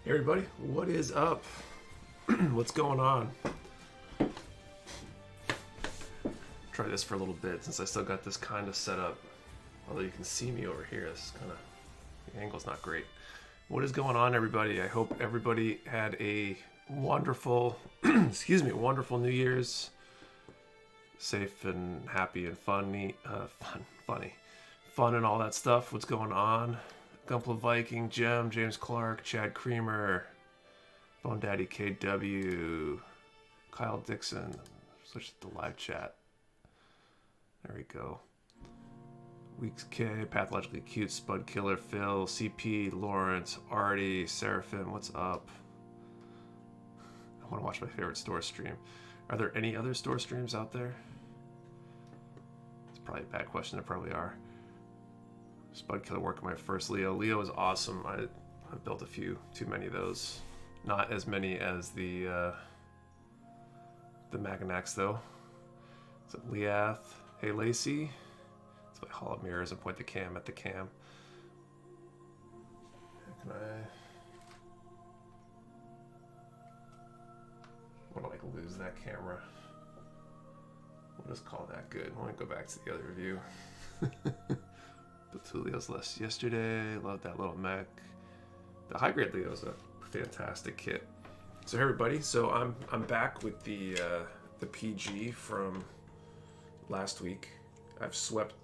Hey everybody, what is up? What's going on? Try this for a little bit since I still got this kind of set up. Although you can see me over here, this kind of, the angle's not great. What is going on, everybody? I hope everybody had a wonderful, wonderful New Year's. Safe and happy and funny, fun and all that stuff. What's going on? Gumpla Viking, Jem, James Clark, Chad Creamer, Bone Daddy KW, Kyle Dixon. Switch to the live chat. There we go. Weeks K, Pathologically Cute, Spud Killer, Phil, CP, Lawrence, Artie, Seraphim. What's up? I want to watch my favorite store stream. Are there any other store streams out there? It's probably a bad question. There probably are. Spud Killer working my first Leo. Leo is awesome. I've built a few, too many of those. Not as many as the Maganax though. So Leath. Hey Lacey. That's why I haul up mirrors and point the cam at the cam. Can I want to like lose that camera? We'll just call that good. I want to go back to the other view. Tulio's list yesterday. Love that little mech. The high grade Leo is a fantastic kit. So everybody, so I'm back with the PG from last week. I've slept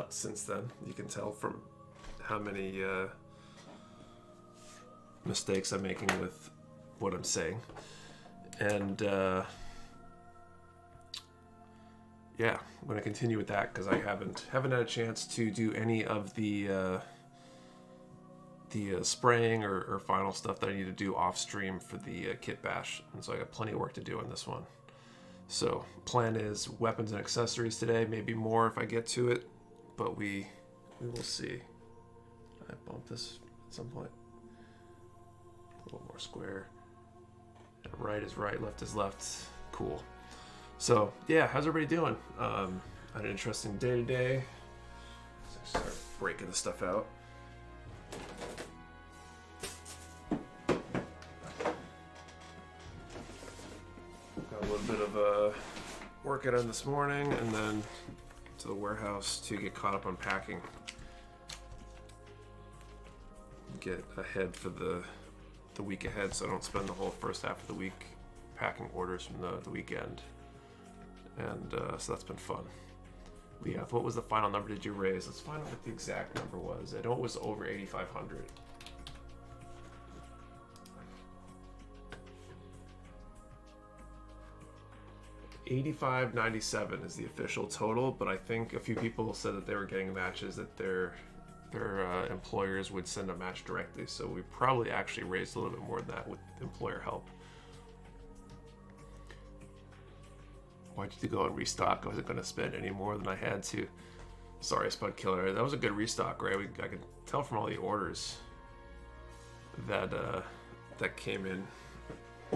since then. You can tell from how many mistakes I'm making with what I'm saying. And yeah, I'm going to continue with that because I haven't had a chance to do any of the spraying or final stuff that I need to do off stream for the kit bash, and so I got plenty of work to do on this one. So plan is weapons and accessories today, maybe more if I get to it, but we will see. I bumped this at some point. A little more square. Right is right, left is left. Cool. So yeah, how's everybody doing? I had an interesting day today. So I start breaking the stuff out. Got a little bit of a workout on this morning, and then to the warehouse to get caught up on packing. Get ahead for the week ahead, so I don't spend the whole first half of the week packing orders from the weekend. And so that's been fun. Yeah, what was the final number did you raise? Let's find out what the exact number was. I know it was over 8,500. $85.97 is the official total, but I think a few people said that they were getting matches that their employers would send a match directly. So we probably actually raised a little bit more than that with employer help. Why'd you go and restock? I wasn't going to spend any more than I had to. Sorry, Spud Killer. That was a good restock, right? I could tell from all the orders that that came in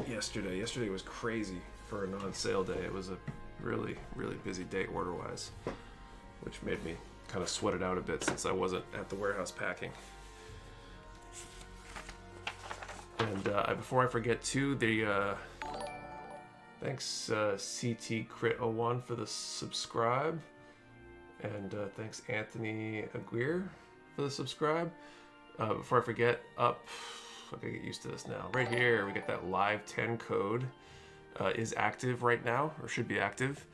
yesterday. Yesterday was crazy for a non-sale day. It was a really, really busy day order-wise, which made me kind of sweat it out a bit since I wasn't at the warehouse packing. And before I forget too, thanks CT Crit01 for the subscribe, and thanks Anthony Aguirre for the subscribe. Before I forget, I gotta get used to this now. Right here, we get that live 10 code is active right now, or should be active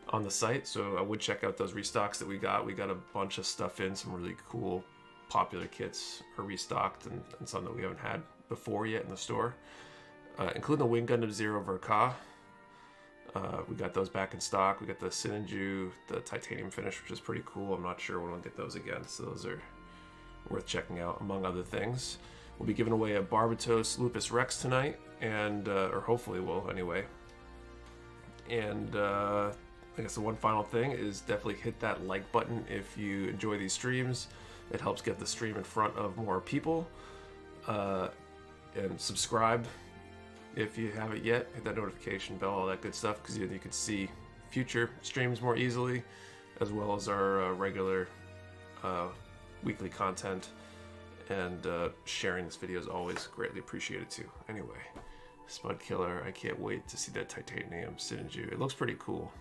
on the site. So I would check out those restocks that we got. We got a bunch of stuff in, some really cool popular kits are restocked, and some that we haven't had before yet in the store, including the Wing Gundam Zero Verka. We got those back in stock. We got the Sinanju, the titanium finish, which is pretty cool. I'm not sure when we'll get those again, so those are worth checking out, among other things. We'll be giving away a Barbatos Lupus Rex tonight, and or hopefully will anyway. And I guess the one final thing is definitely hit that like button if you enjoy these streams. It helps get the stream in front of more people. And subscribe if you haven't yet. Hit that notification bell, all that good stuff, because you can see future streams more easily, as well as our regular weekly content and sharing this video is always greatly appreciated too. Anyway, Spud Killer, I can't wait to see that titanium Sinju. It looks pretty cool.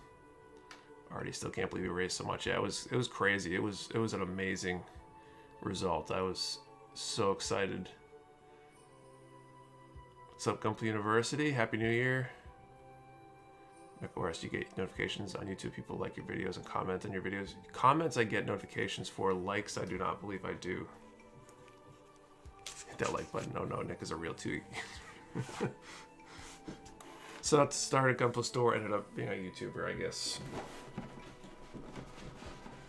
Already still can't believe we raised so much. Yeah, it was crazy. It was an amazing result. I was so excited. What's up, Gunpla University? Happy New Year. Of course, you get notifications on YouTube. People like your videos and comment on your videos. Comments I get notifications for. Likes I do not believe I do. Hit that like button. No, Nick is a real two. So I started a Gunpla store, ended up being a YouTuber, I guess.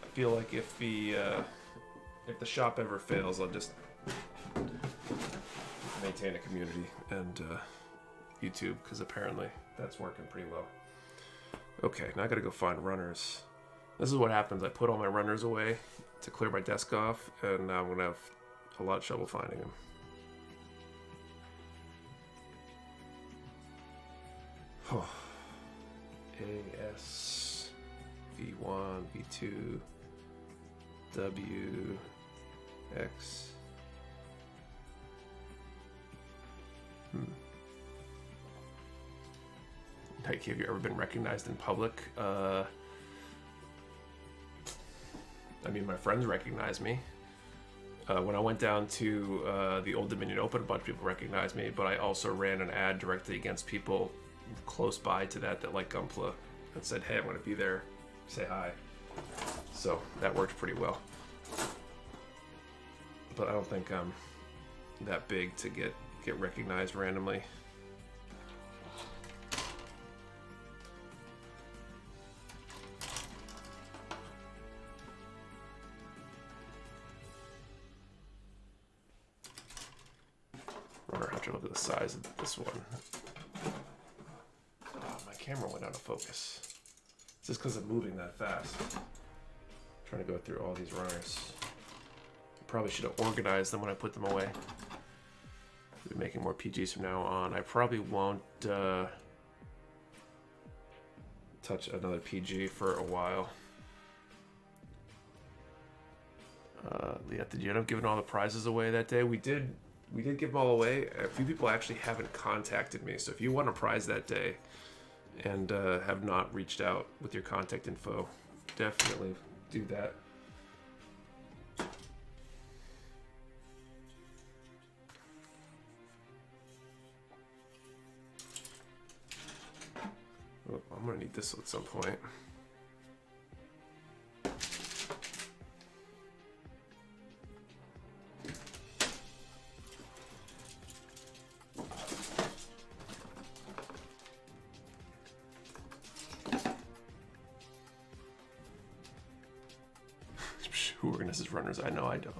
I feel like if the shop ever fails, I'll just maintain a community and YouTube, because apparently that's working pretty well. Okay, now I gotta go find runners. This is what happens. I put all my runners away to clear my desk off, and now I'm gonna have a lot of trouble finding them. AS, V1, V2, W, X. Like, have you ever been recognized in public? I mean, my friends recognize me. When I went down to the Old Dominion Open, a bunch of people recognized me, but I also ran an ad directly against people close by to that like Gunpla, and said, hey, I'm going to be there, say hi. So that worked pretty well. But I don't think I'm that big to get recognized randomly. I have to look at the size of this one. Oh, my camera went out of focus. It's just because I'm moving that fast. I'm trying to go through all these runners. Probably should have organized them when I put them away. We'll be making more PGs from now on. I probably won't touch another PG for a while. Yeah, did you end up giving all the prizes away that day? We did give them all away. A few people actually haven't contacted me, so if you want a prize that day and have not reached out with your contact info, definitely do that. Oh, I'm gonna need this at some point. Who organizes runners? I know I don't.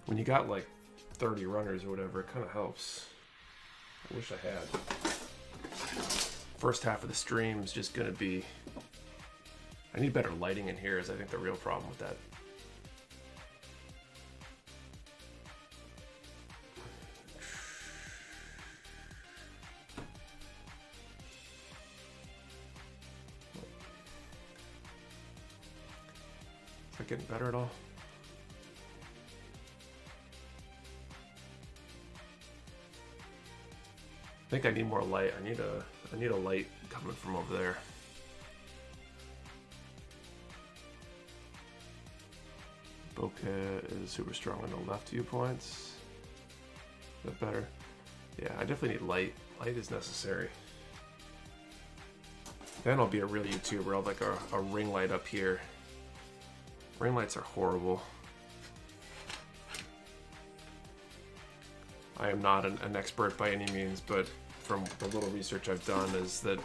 When you got like 30 runners or whatever, it kind of helps. I wish I had. First half of the stream is just gonna be. I need better lighting in here, is I think the real problem with that. Is that getting better at all? I think I need more light. I need a light coming from over there. Bokeh is super strong on the left viewpoints. Is that better? Yeah, I definitely need light. Light is necessary. Then I'll be a real YouTuber. I'll have like a ring light up here. Ring lights are horrible. I am not an expert by any means, but from the little research I've done is that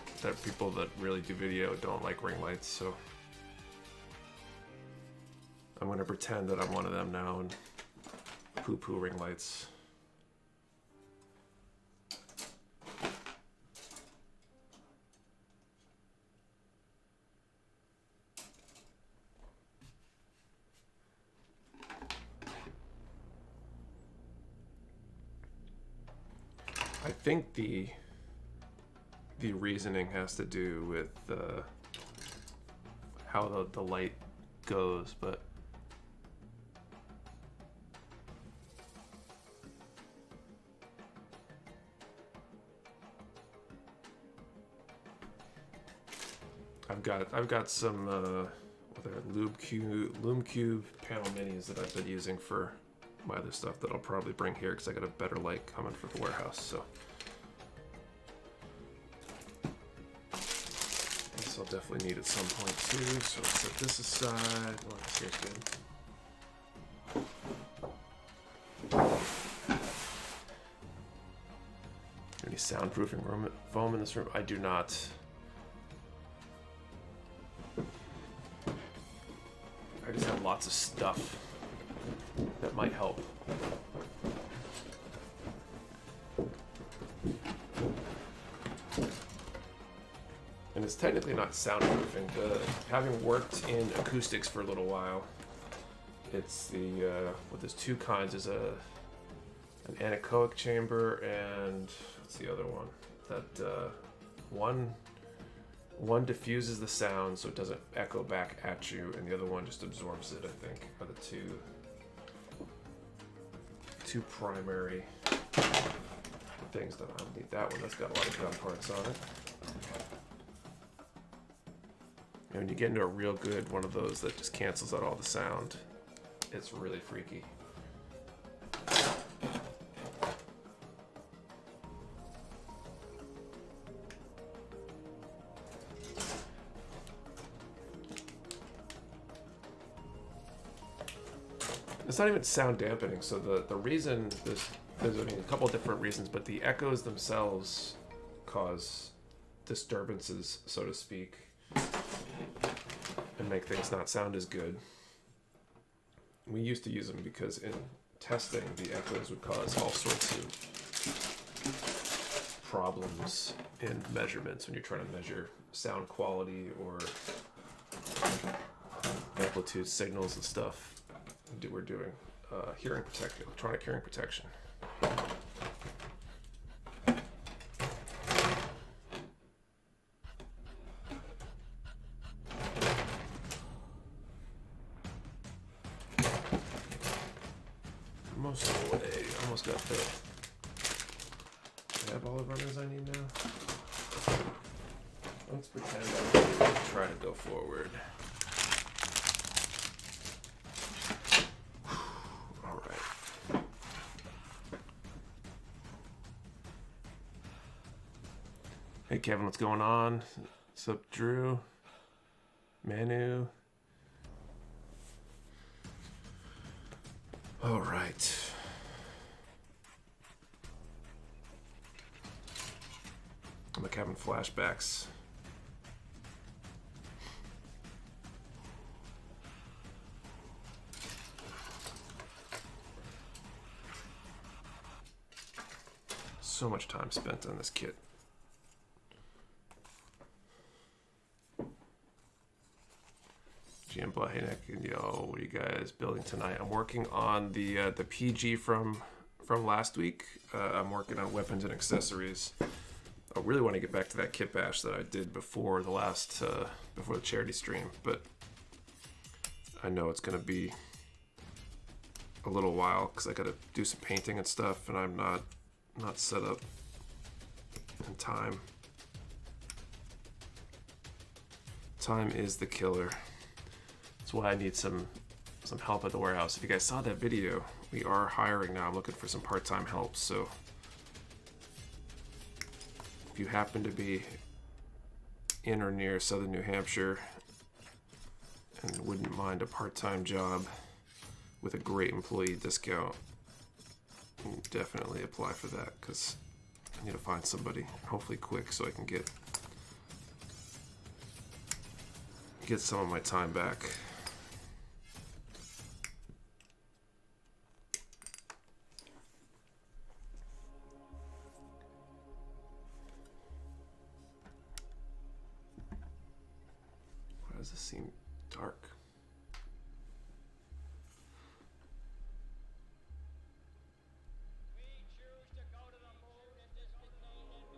people that really do video don't like ring lights, so I'm going to pretend that I'm one of them now and poo-poo ring lights. I think the reasoning has to do with how the light goes, but I've got some Lume Cube panel minis that I've been using for my other stuff that I'll probably bring here because I got a better light coming for the warehouse. So this I'll definitely need at some point too. So let's set this aside. Oh, this here's good. Any soundproofing foam in this room? I do not. I just have lots of stuff that might help. And it's technically not soundproofing. Having worked in acoustics for a little while, it's the well, there's two kinds. There's an anechoic chamber and what's the other one? That one diffuses the sound so it doesn't echo back at you, and the other one just absorbs it. I think are the two primary things that I need. That one that's got a lot of gun parts on it. And when you get into a real good one of those that just cancels out all the sound, it's really freaky. It's not even sound dampening, so the reason there's I mean, a couple different reasons, but the echoes themselves cause disturbances, so to speak, and make things not sound as good. We used to use them because in testing, the echoes would cause all sorts of problems in measurements when you're trying to measure sound quality or amplitude signals and stuff. We're doing electronic hearing protection. Almost away. Almost got the. I have all the runners I need now. Let's pretend I'm trying to go forward. Hey Kevin, what's going on? What's up, Drew? Manu? All right. I'm like having flashbacks. So much time spent on this kit. GM Blahenek, yo, what are you guys building tonight? I'm working on the PG from last week. I'm working on weapons and accessories. I really want to get back to that kitbash that I did before the last before the charity stream, but I know it's gonna be a little while because I gotta do some painting and stuff, and I'm not set up in time. Time is the killer. That's why I need some help at the warehouse. If you guys saw that video, we are hiring now. I'm looking for some part-time help. So if you happen to be in or near southern New Hampshire and wouldn't mind a part-time job with a great employee discount, definitely apply for that because I need to find somebody, hopefully quick, so I can get some of my time back. Why does this seem dark?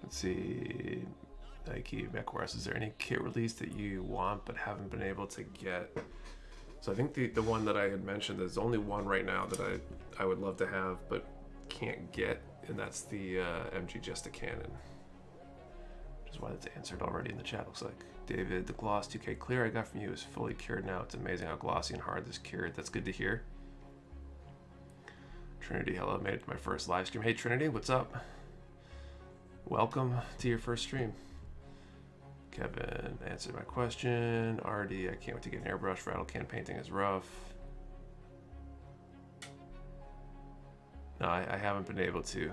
Let's see. Nike MechWarehouse, is there any kit release that you want but haven't been able to get? So I think the one that I had mentioned, there's only one right now that I would love to have but can't get, and that's the MG Just a Cannon. Which is why that's answered already in the chat, looks like. David, the gloss 2K clear I got from you is fully cured now. It's amazing how glossy and hard this cured. That's good to hear. Trinity, hello, made it to my first live stream. Hey Trinity, what's up? Welcome to your first stream. Kevin answered my question. RD, I can't wait to get an airbrush. Rattle can painting is rough. No, I haven't been able to.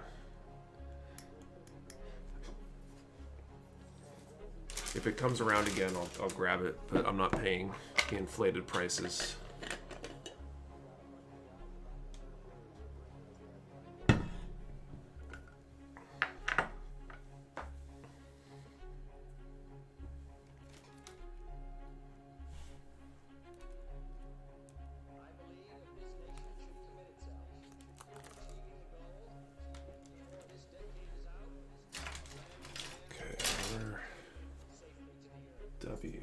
If it comes around again, I'll grab it, but I'm not paying the inflated prices. W.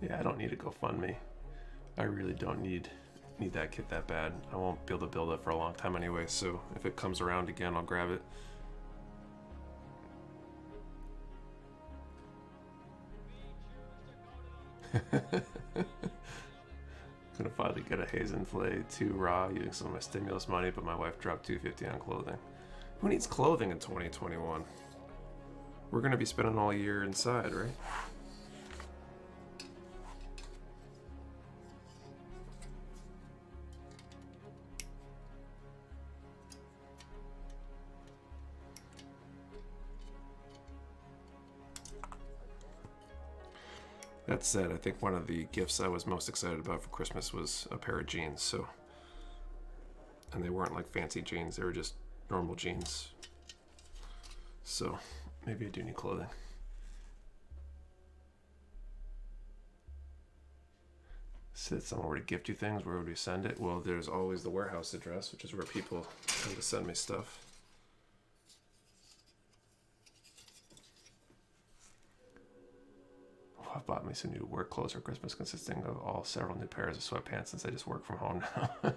Yeah, I don't need a GoFundMe. I really don't need that kit that bad. I won't be able to build it for a long time anyway, so if it comes around again, I'll grab it. Gonna finally get a Hazen Flay 2 raw using some of my stimulus money, but my wife dropped $250 on clothing. Who needs clothing in 2021? We're gonna be spending all year inside, right? That said, I think one of the gifts I was most excited about for Christmas was a pair of jeans. So, and they weren't like fancy jeans; they were just normal jeans. So, maybe I do need clothing. Said someone were to gift you things, where would we send it? Well, there's always the warehouse address, which is where people tend to send me stuff. I bought me some new work clothes for Christmas, consisting of all several new pairs of sweatpants since I just work from home now.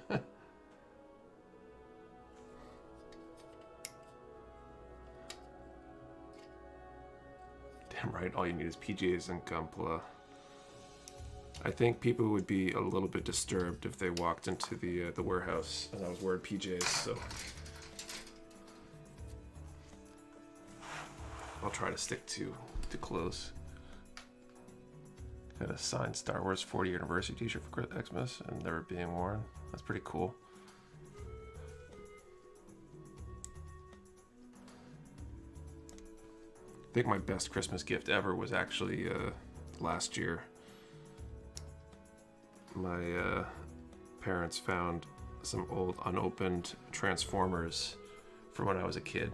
Damn right, all you need is PJs and Gunpla. I think people would be a little bit disturbed if they walked into the warehouse and I was wearing PJs, so I'll try to stick to clothes. Got a signed Star Wars 40th anniversary t-shirt for Xmas and never being worn. That's pretty cool. I think my best Christmas gift ever was actually last year. My parents found some old unopened Transformers from when I was a kid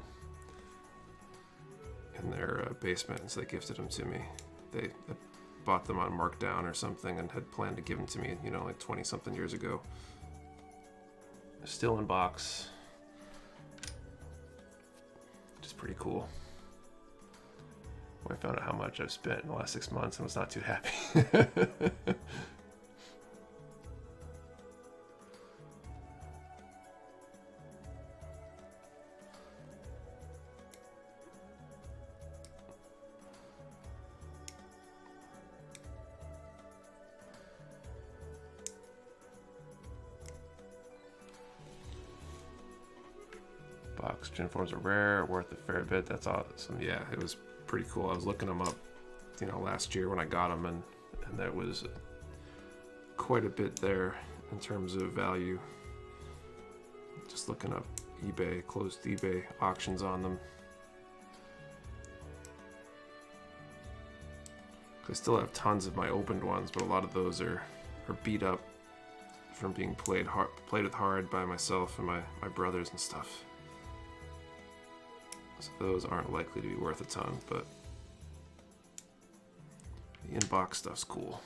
in their basement, and so they gifted them to me. They bought them on markdown or something and had planned to give them to me, you know, like 20 something years ago. Still in box. Which is pretty cool. When I found out how much I've spent in the last 6 months and was not too happy. Oxygen forms are rare, worth a fair bit. That's awesome. Yeah, it was pretty cool. I was looking them up, you know, last year when I got them, and there was quite a bit there in terms of value. Just looking up eBay, closed eBay auctions on them. I still have tons of my opened ones, but a lot of those are beat up from being played hard by myself and my brothers and stuff. So those aren't likely to be worth a ton, but the inbox stuff's cool.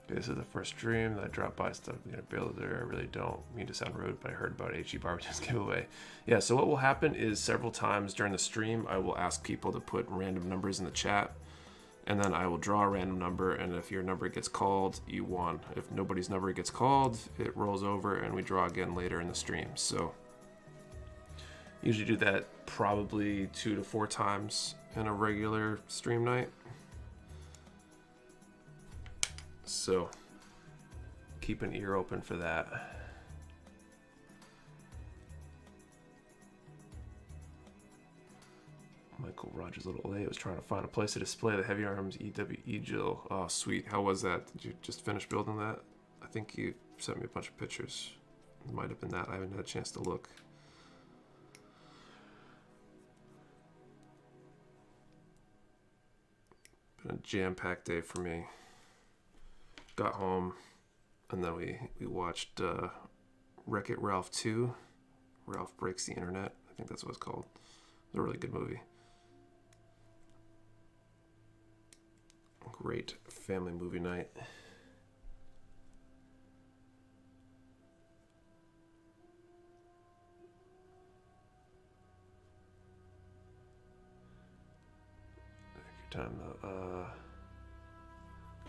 Okay, this is the first stream that I dropped by stuff. I'm gonna build there. I really don't mean to sound rude, but I heard about HG Barbatos giveaway. Yeah, so what will happen is several times during the stream, I will ask people to put random numbers in the chat, and then I will draw a random number, and if your number gets called, you won. If nobody's number gets called, it rolls over, and we draw again later in the stream. So usually do that probably 2 to 4 times in a regular stream night. So keep an ear open for that. Michael Rogers Little A was trying to find a place to display the Heavy Arms EW Eagle. Oh, sweet. How was that? Did you just finish building that? I think you sent me a bunch of pictures. It might have been that. I haven't had a chance to look. Been a jam-packed day for me. Got home, and then we watched Wreck-It Ralph 2. Ralph Breaks the Internet. I think that's what it's called. It's a really good movie. Great family movie night. Take your time though.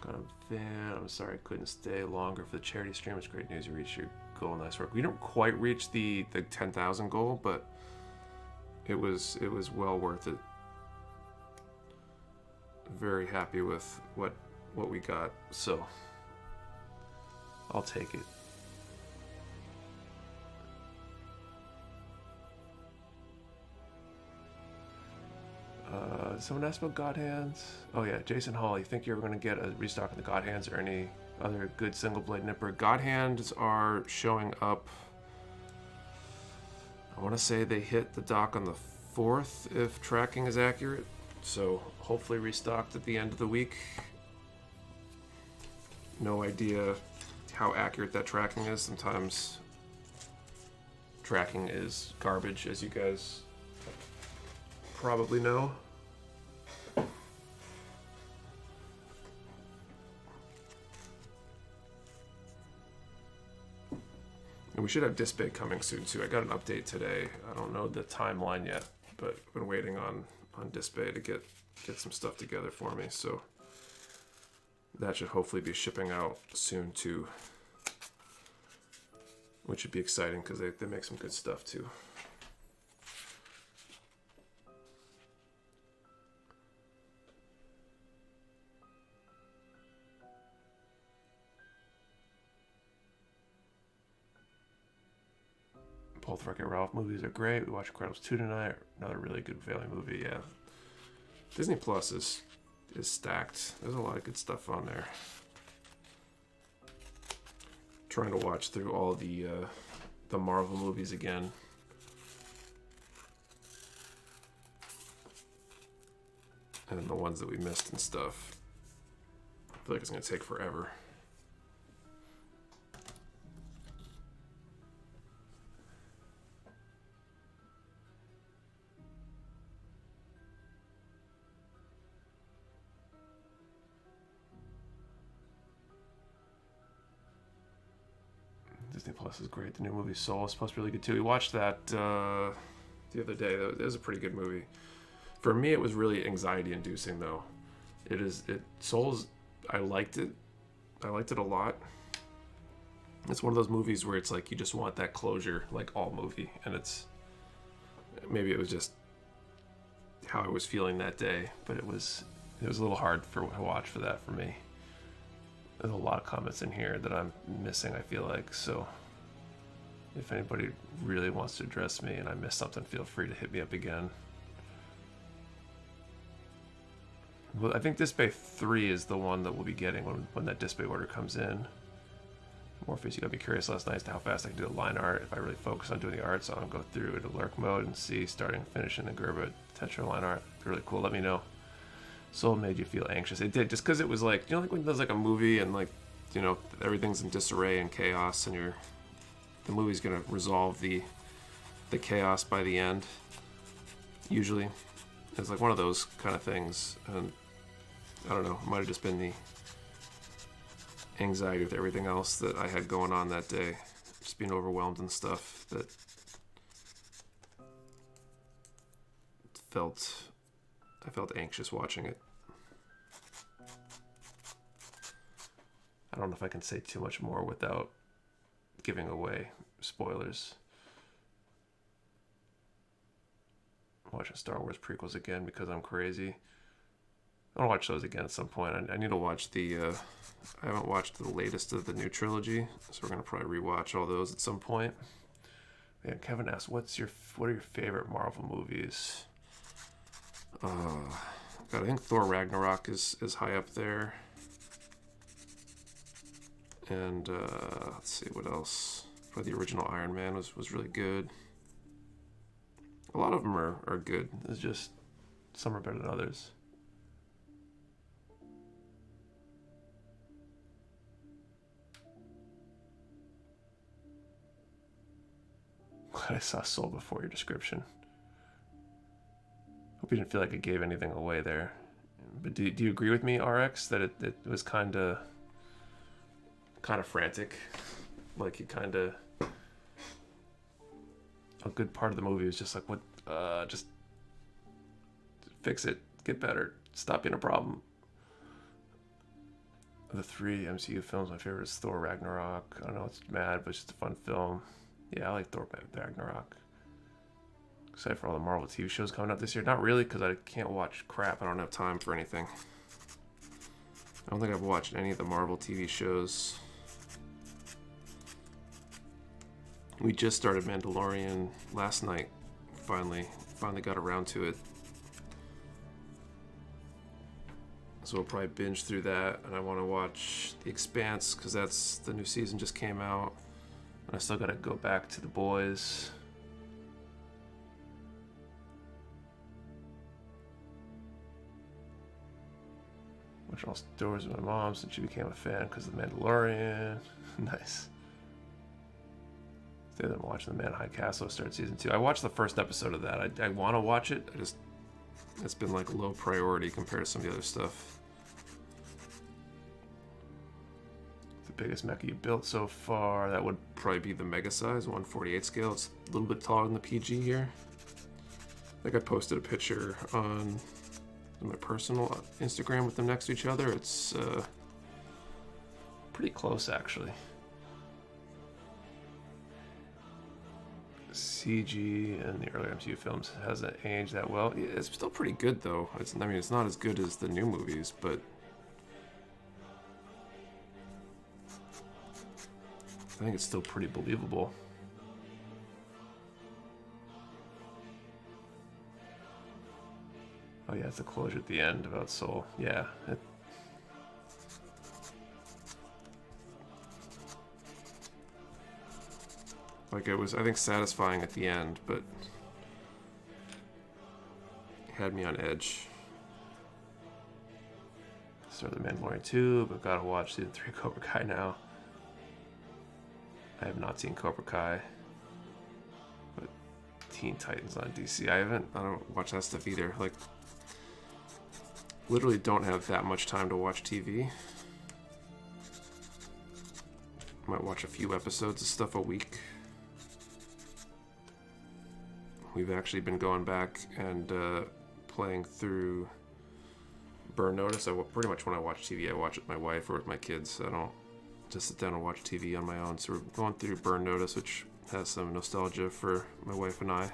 Got a van. I'm sorry I couldn't stay longer for the charity stream. It's great news. You reached your goal. Nice work. We didn't quite reach the 10,000 goal, but it was well worth it. Very happy with what we got, so I'll take it. Someone asked about God Hands. Oh yeah, Jason Hall, you think you're going to get a restock of the God Hands or any other good single blade nipper? God Hands are showing up. I want to say they hit the dock on the 4th if tracking is accurate. So hopefully restocked at the end of the week. No idea how accurate that tracking is. Sometimes tracking is garbage, as you guys probably know. And we should have disc bay coming soon too. I got an update today. I don't know the timeline yet, but I've been waiting on disc bay to get some stuff together for me. So that should hopefully be shipping out soon too, which should be exciting because they make some good stuff too. Both Wreck-It Ralph movies are great. We watched Incredibles 2 tonight. Another really good family movie, yeah. Disney Plus is stacked. There's a lot of good stuff on there. Trying to watch through all the Marvel movies again. And the ones that we missed and stuff. I feel like it's going to take forever. Disney Plus is great. The new movie Soul is supposed to be really good too. We watched that the other day. It was a pretty good movie. For me, it was really anxiety-inducing though. Soul's. I liked it. I liked it a lot. It's one of those movies where it's like you just want that closure, like all movie, and maybe it was just how I was feeling that day, but it was a little hard to watch for that for me. There's a lot of comments in here that I'm missing, I feel like, so if anybody really wants to address me and I missed something, feel free to hit me up again. Well, I think Disc Bay 3 is the one that we'll be getting when that Disc Bay order comes in. Morpheus, you got me curious last night as to how fast I can do the line art. If I really focus on doing the art, so I'll go through into lurk mode and see starting and finishing the Gerba Tetra line art. Really cool, let me know. Soul made you feel anxious. It did, just because it was like, you know, like when there's like a movie and like, you know, everything's in disarray and chaos, and the movie's gonna resolve the chaos by the end. Usually, it's like one of those kind of things, and I don't know. It might have just been anxiety with everything else that I had going on that day. Just being overwhelmed and stuff that I felt anxious watching it. I don't know if I can say too much more without giving away spoilers. I'm watching Star Wars prequels again because I'm crazy. I'll watch those again at some point. I need to watch I haven't watched the latest of the new trilogy, so we're gonna probably rewatch all those at some point. Yeah, Kevin asked, what are your favorite Marvel movies? God, I think Thor Ragnarok is high up there. And let's see what else. Probably the original Iron Man was really good. A lot of them are good. It's just some are better than others. I saw Soul before your description. Hope you didn't feel like it gave anything away there. But do you agree with me, RX, that it was kind of frantic? Like you kind of, a good part of the movie was just like, what? Just fix it, get better, stop being a problem. Of the 3 MCU films, my favorite is Thor Ragnarok. I know it's mad, but it's just a fun film. Yeah, I like Thor Ragnarok. Excited for all the Marvel TV shows coming out this year. Not really, because I can't watch crap. I don't have time for anything. I don't think I've watched any of the Marvel TV shows. We just started Mandalorian last night. Finally got around to it. So we'll probably binge through that. And I want to watch The Expanse, because that's the new season just came out. And I still got to go back to The Boys. Watch all stories with my mom since she became a fan because of The Mandalorian. Nice. Today I'm watching The Man in High Castle start season 2. I watched the first episode of that. I want to watch it. It's been like low priority compared to some of the other stuff. The biggest mecha you built so far, that would probably be the mega size, 148 scale. It's a little bit taller than the PG here. I think I posted a picture on my personal Instagram with them next to each other. It's pretty close actually. CG in the earlier MCU films hasn't aged that well. Yeah, it's still pretty good though. It's not as good as the new movies, but I think it's still pretty believable. Oh yeah, it's a closure at the end about Soul. Yeah. Like it was, I think, satisfying at the end, but it had me on edge. Started The Mandalorian 2, but gotta watch season 3 Cobra Kai now. I have not seen Cobra Kai, but Teen Titans on DC. I don't watch that stuff either. Like, literally don't have that much time to watch TV. Might watch a few episodes of stuff a week. We've actually been going back and playing through Burn Notice. Pretty much when I watch TV, I watch it with my wife or with my kids. I don't just sit down and watch TV on my own. So we're going through Burn Notice, which has some nostalgia for my wife and I.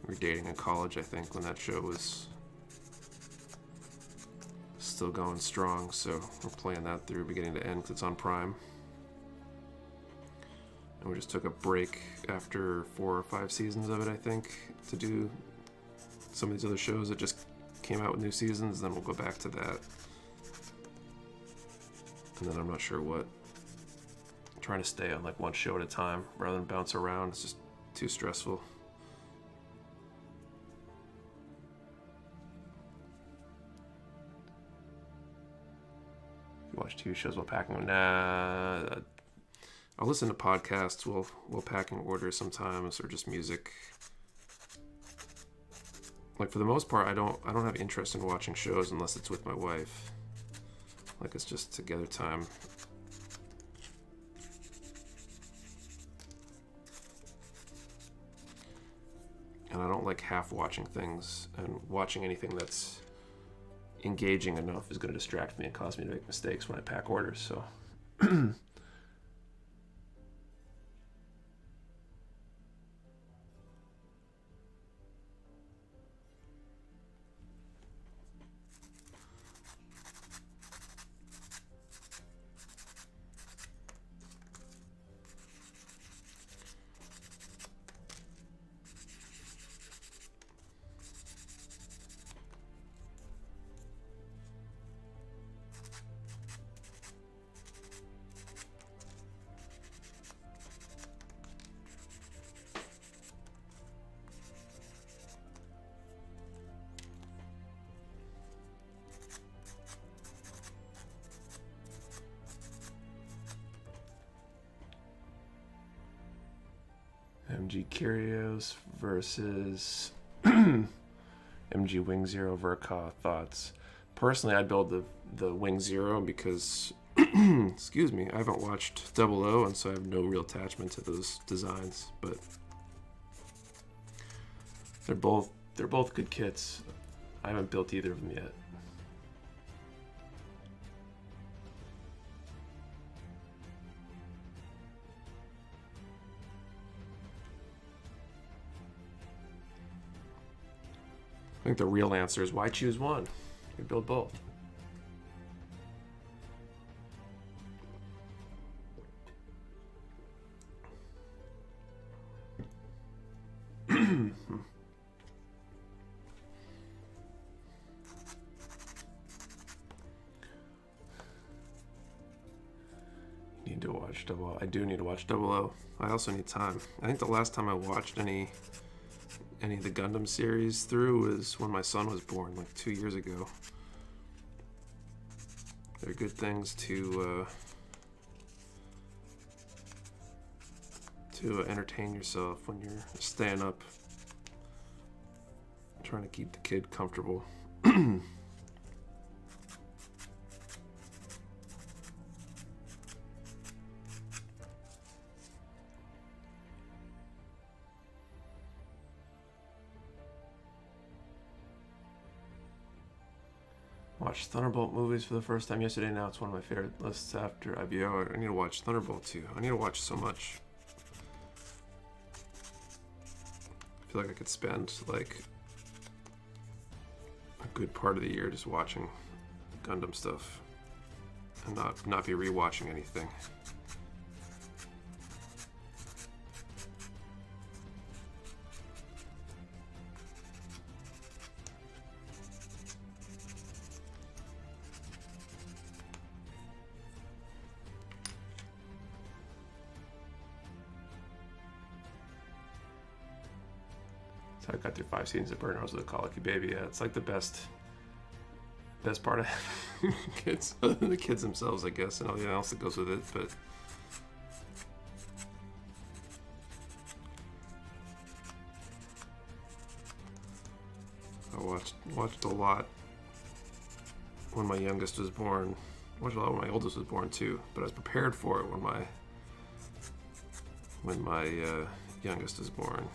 We were dating in college, I think, when that show was still going strong. So we're playing that through beginning to end because it's on Prime. And we just took a break after 4 or 5 seasons of it, I think, to do some of these other shows that just came out with new seasons. Then we'll go back to that. And then I'm not sure what. I'm trying to stay on like one show at a time rather than bounce around. It's just too stressful. You watch TV shows while packing? Nah. I'll listen to podcasts while packing orders sometimes, or just music. Like for the most part, I don't have interest in watching shows unless it's with my wife. Like it's just together time. and I don't like half watching things, and watching anything that's engaging enough is going to distract me and cause me to make mistakes when I pack orders. So MG Curios versus MG Wing Zero Verka. Thoughts? Personally, I'd build the Wing Zero because, excuse me, I haven't watched 00, and so I have no real attachment to those designs. But they're both good kits. I haven't built either of them yet. I think the real answer is why choose one? You build both. Need to watch 00. I do need to watch 00. I also need time. I think the last time I watched any of the Gundam series through was when my son was born, like 2 years ago. They're good things to entertain yourself when you're staying up, trying to keep the kid comfortable. Watched Thunderbolt movies for the first time yesterday. Now it's one of my favorite lists after IBO. I need to watch Thunderbolt too. I need to watch so much. I feel like I could spend like a good part of the year just watching Gundam stuff and not be rewatching anything. So I got through 5 seasons of Burn Rose with a colicky baby. Yeah, it's like the best part of kids, other than the kids themselves, I guess, and everything else that goes with it. But I watched a lot when my youngest was born. I watched a lot when my oldest was born too. But I was prepared for it when my youngest was born.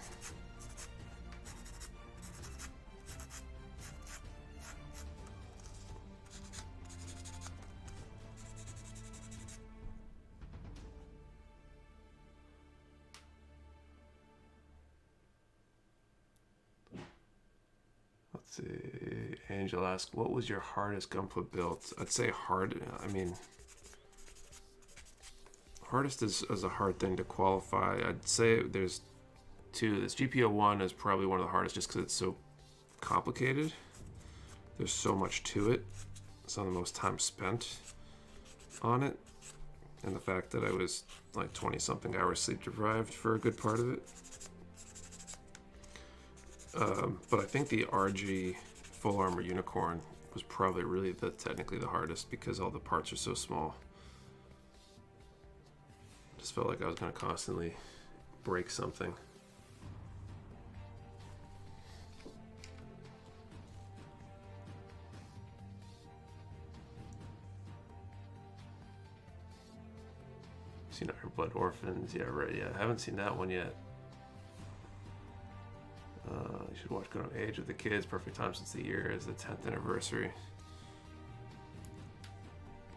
Let's see. Angel asks, what was your hardest Gunpla build? I'd say hard. I mean, hardest is a hard thing to qualify. I'd say there's two. This GP01 is probably one of the hardest just because it's so complicated. There's so much to it. Some of the most time spent on it. And the fact that I was like 20-something hours sleep deprived for a good part of it. But I think the RG Full Armor Unicorn was probably really technically the hardest because all the parts are so small. Just felt like I was going to constantly break something. Seen Iron Blood Orphans, yeah, right, yeah. I haven't seen that one yet. Should watch Good on Age with the kids. Perfect time since the year is the 10th anniversary.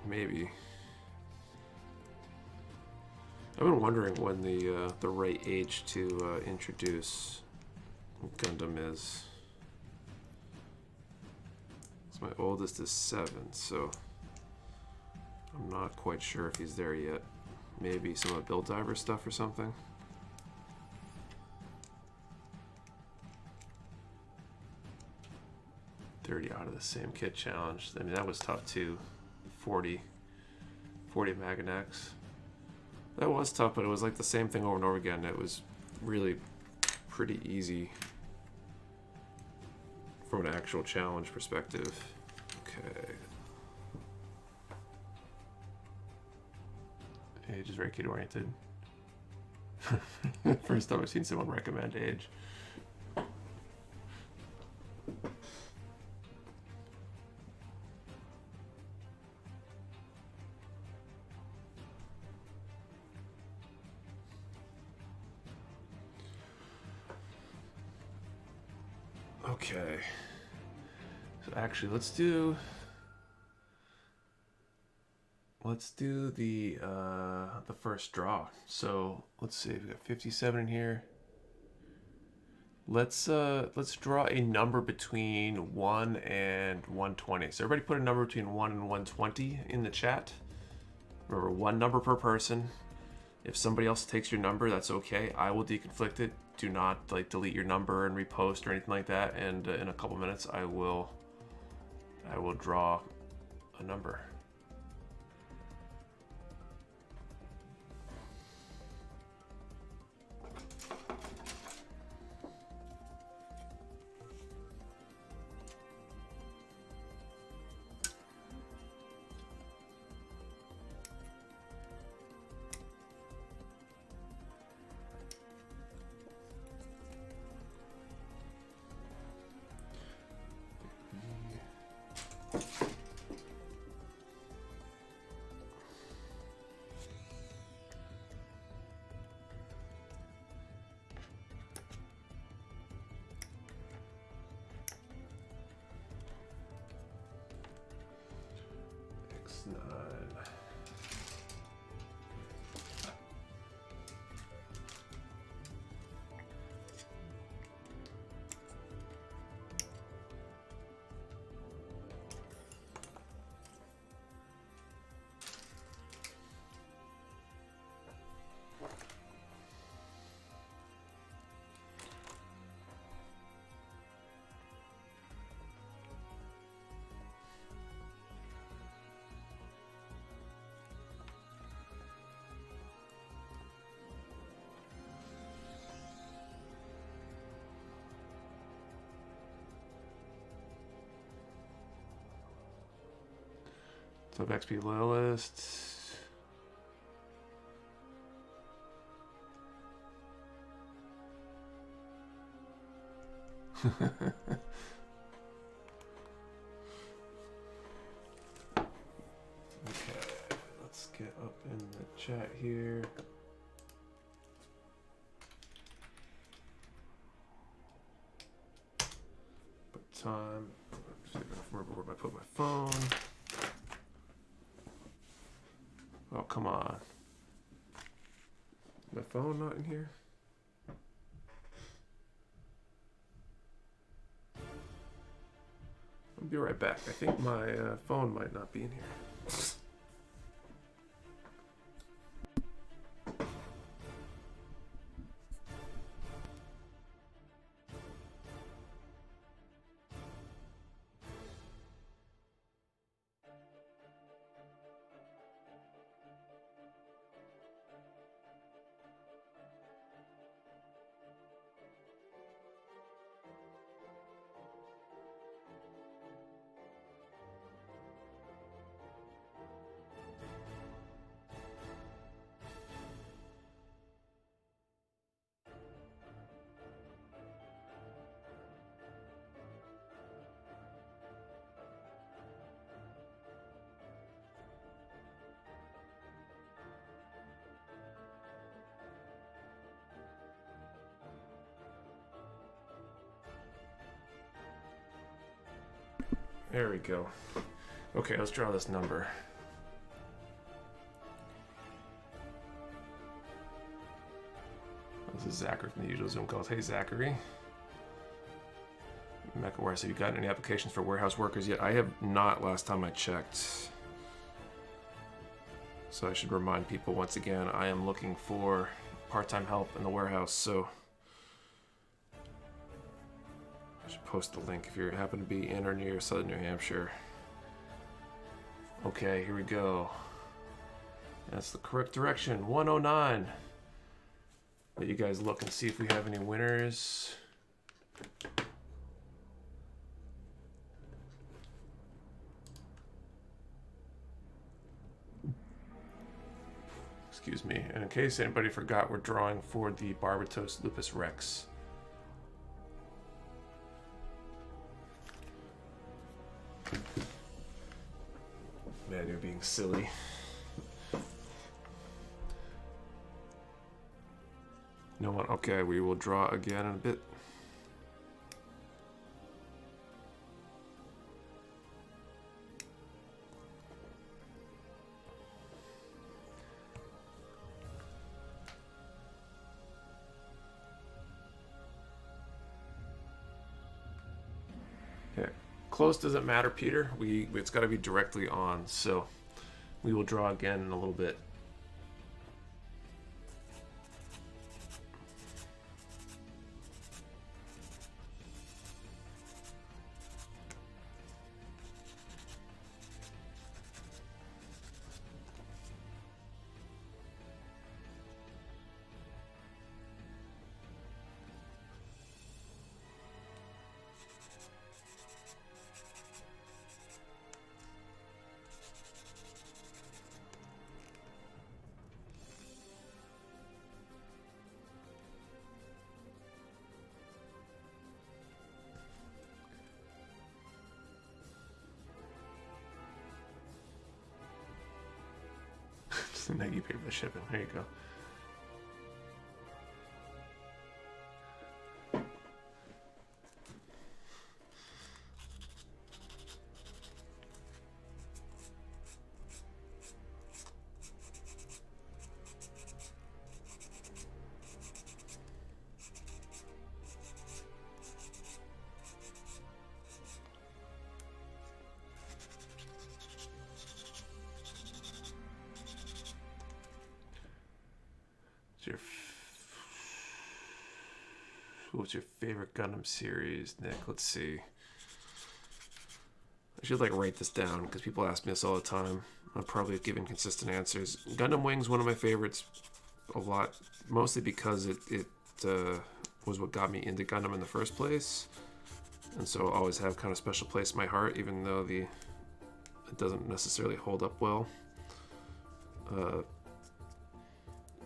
Maybe. I've been wondering when the right age to introduce Gundam is. So my oldest is 7, so I'm not quite sure if he's there yet. Maybe some of the Build Diver stuff or something. Out of the same kit challenge. I mean, that was tough too. 40 Maganax. That was tough, but it was like the same thing over and over again. It was really pretty easy from an actual challenge perspective. Okay. Age is very kid oriented. First time I've seen someone recommend Age. Okay, so actually let's do the first draw. So let's see, we got 57 in here. Let's draw a number between 1 and 120. So everybody put a number between 1 and 120 in the chat. Remember, one number per person. If somebody else takes your number, that's okay. I will deconflict it. Do not like delete your number and repost or anything like that. And in a couple minutes, I will draw a number. So XP Loyalists. Okay, let's get up in the chat here. Put time. Where I put my phone. Oh, come on. My phone not in here? I'll be right back. I think my phone might not be in here. There we go. Okay, let's draw this number. This is Zachary from the Usual Zoom Calls. Hey, Zachary. Mecha Warehouse, have you gotten any applications for warehouse workers yet? I have not last time I checked. So I should remind people once again, I am looking for part-time help in the warehouse, so I should post the link if you happen to be in or near Southern New Hampshire. Okay, here we go. That's the correct direction, 109. Let you guys look and see if we have any winners. Excuse me. And in case anybody forgot, we're drawing for the Barbatos Lupus Rex. Man, you're being silly. No one. Okay, we will draw again in a bit. Close doesn't matter, Peter. It's got to be directly on, so we will draw again in a little bit. And then you pay for the shipping. There you go. What's your favorite Gundam series, Nick? Let's see. I should write this down because people ask me this all the time. I'm probably giving consistent answers. Gundam Wing's one of my favorites a lot, mostly because it was what got me into Gundam in the first place, and so I'll always have kind of a special place in my heart, even though it doesn't necessarily hold up well. But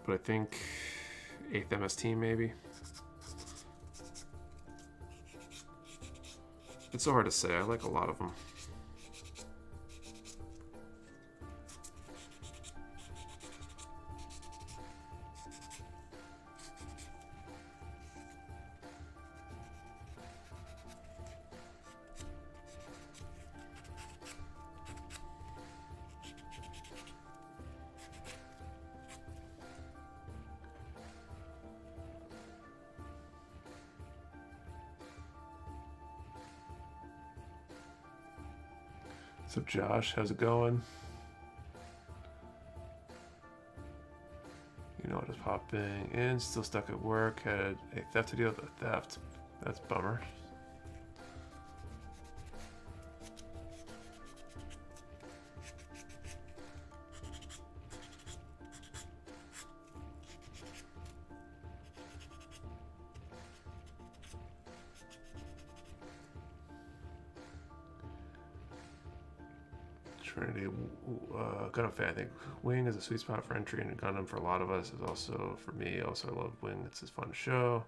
I think 8th MS Team maybe. It's so hard to say. I like a lot of them. So Josh, how's it going? You know, just popping in, still stuck at work, had a theft to deal with. A theft. That's a bummer. Trinity, Gundam fan. I think Wing is a sweet spot for entry into Gundam for a lot of us. Is also for me. Also, I love Wing. It's a fun show.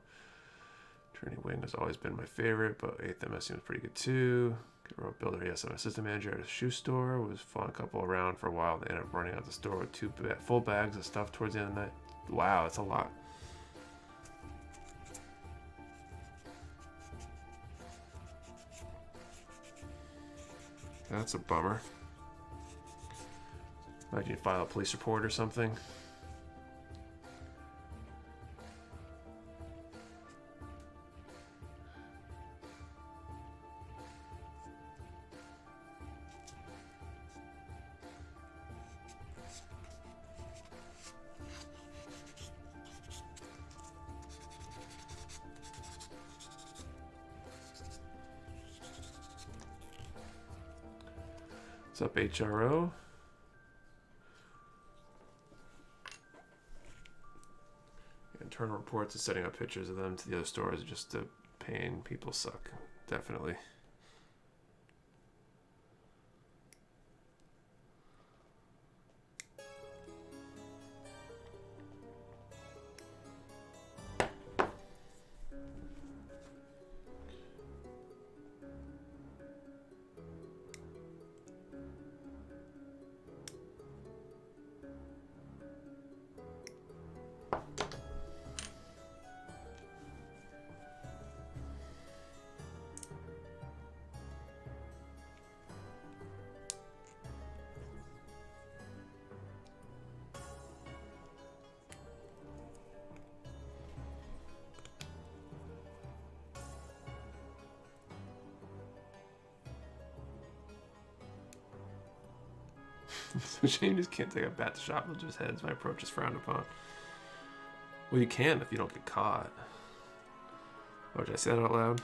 Trinity Wing has always been my favorite, but 8th MS seems pretty good too. Wrote Builder, yes, I'm a assistant manager at a shoe store. Was fun a couple around for a while. They ended up running out the store with 2 full bags of stuff towards the end of the night. Wow, that's a lot. That's a bummer. Imagine you file a police report or something. What's up, HRO? Internal reports and setting up pictures of them to the other stores are just a pain. People suck. Definitely. It's a shame you just can't take a bat to shop with just heads. My approach is frowned upon. Well, you can if you don't get caught. Oh, did I say that out loud?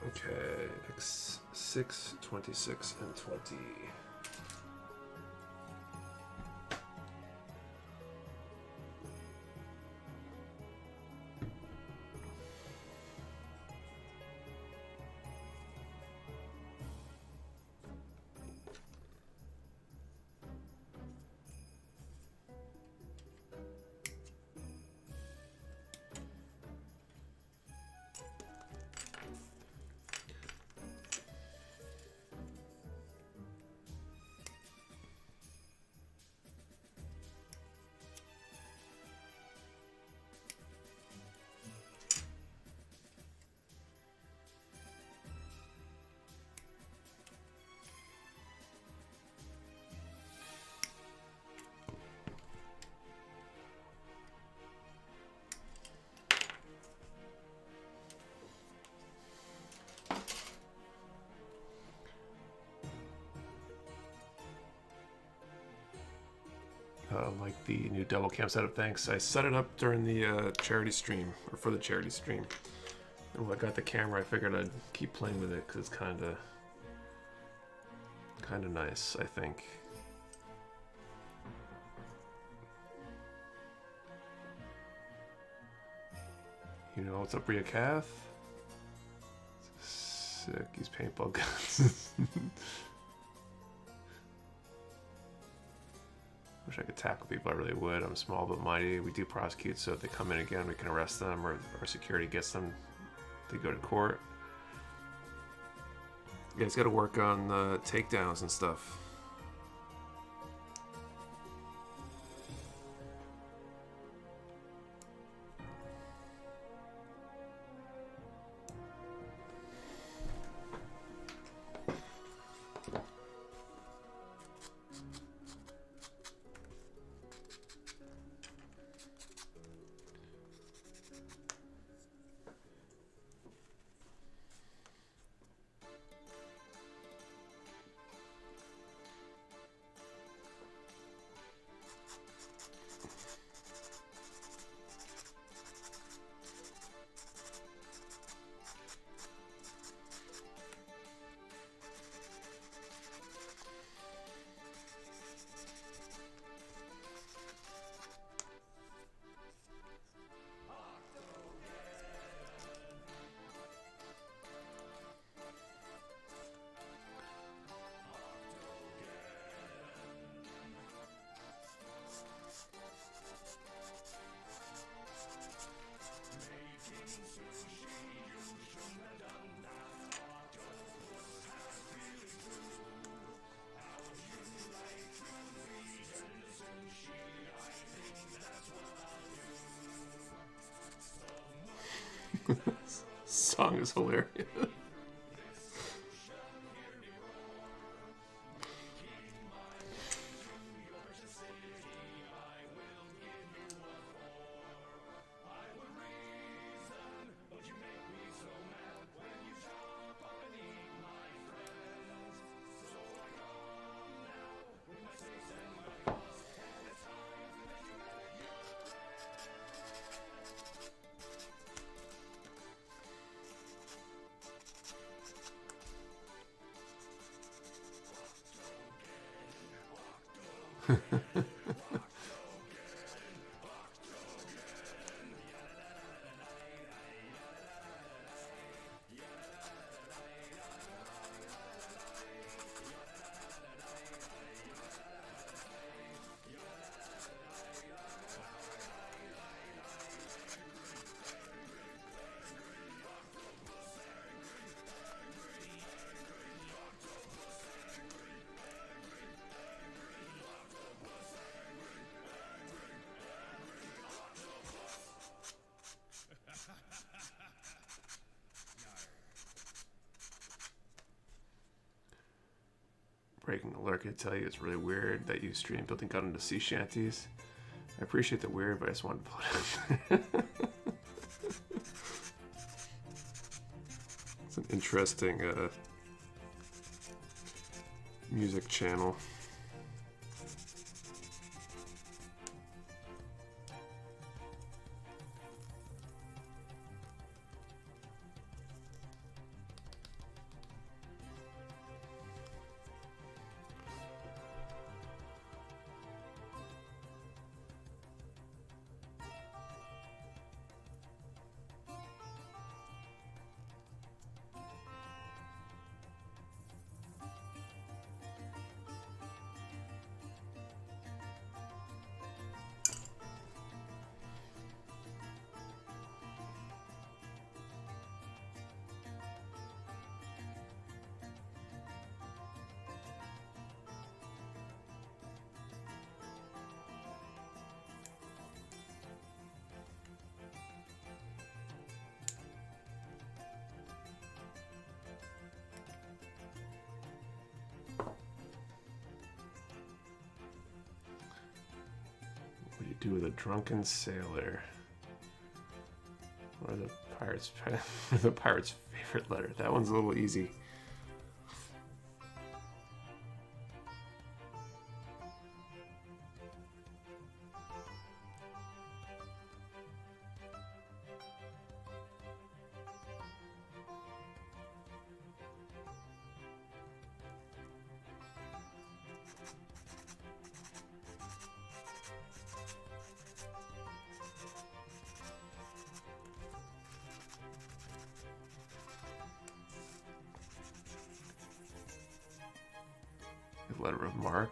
Okay, X6, 26, and 20. Like the new double cam setup, thanks. I set it up during the charity stream, or for the charity stream. And when I got the camera, I figured I'd keep playing with it because it's kind of nice, I think. You know what's up, Rhea Cath? Sick, these paintball guns. Wish I could tackle people, I really would. I'm small but mighty. We do prosecute, so if they come in again, we can arrest them, or our security gets them to go to court. You guys gotta work on the takedowns and stuff. Song is hilarious. Breaking alert, I tell you, it's really weird that you stream building gun into sea shanties. I appreciate the weird, but I just wanted to put it. It's an interesting music channel. What do you do with a drunken sailor? What are the pirates' the pirate's favorite letter? That one's a little easy. Letter of mark.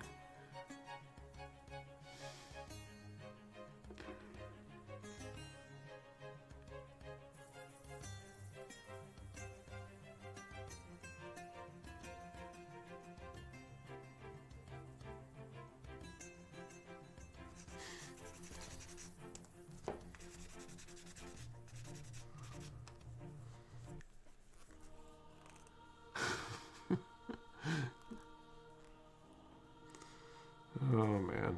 Oh man.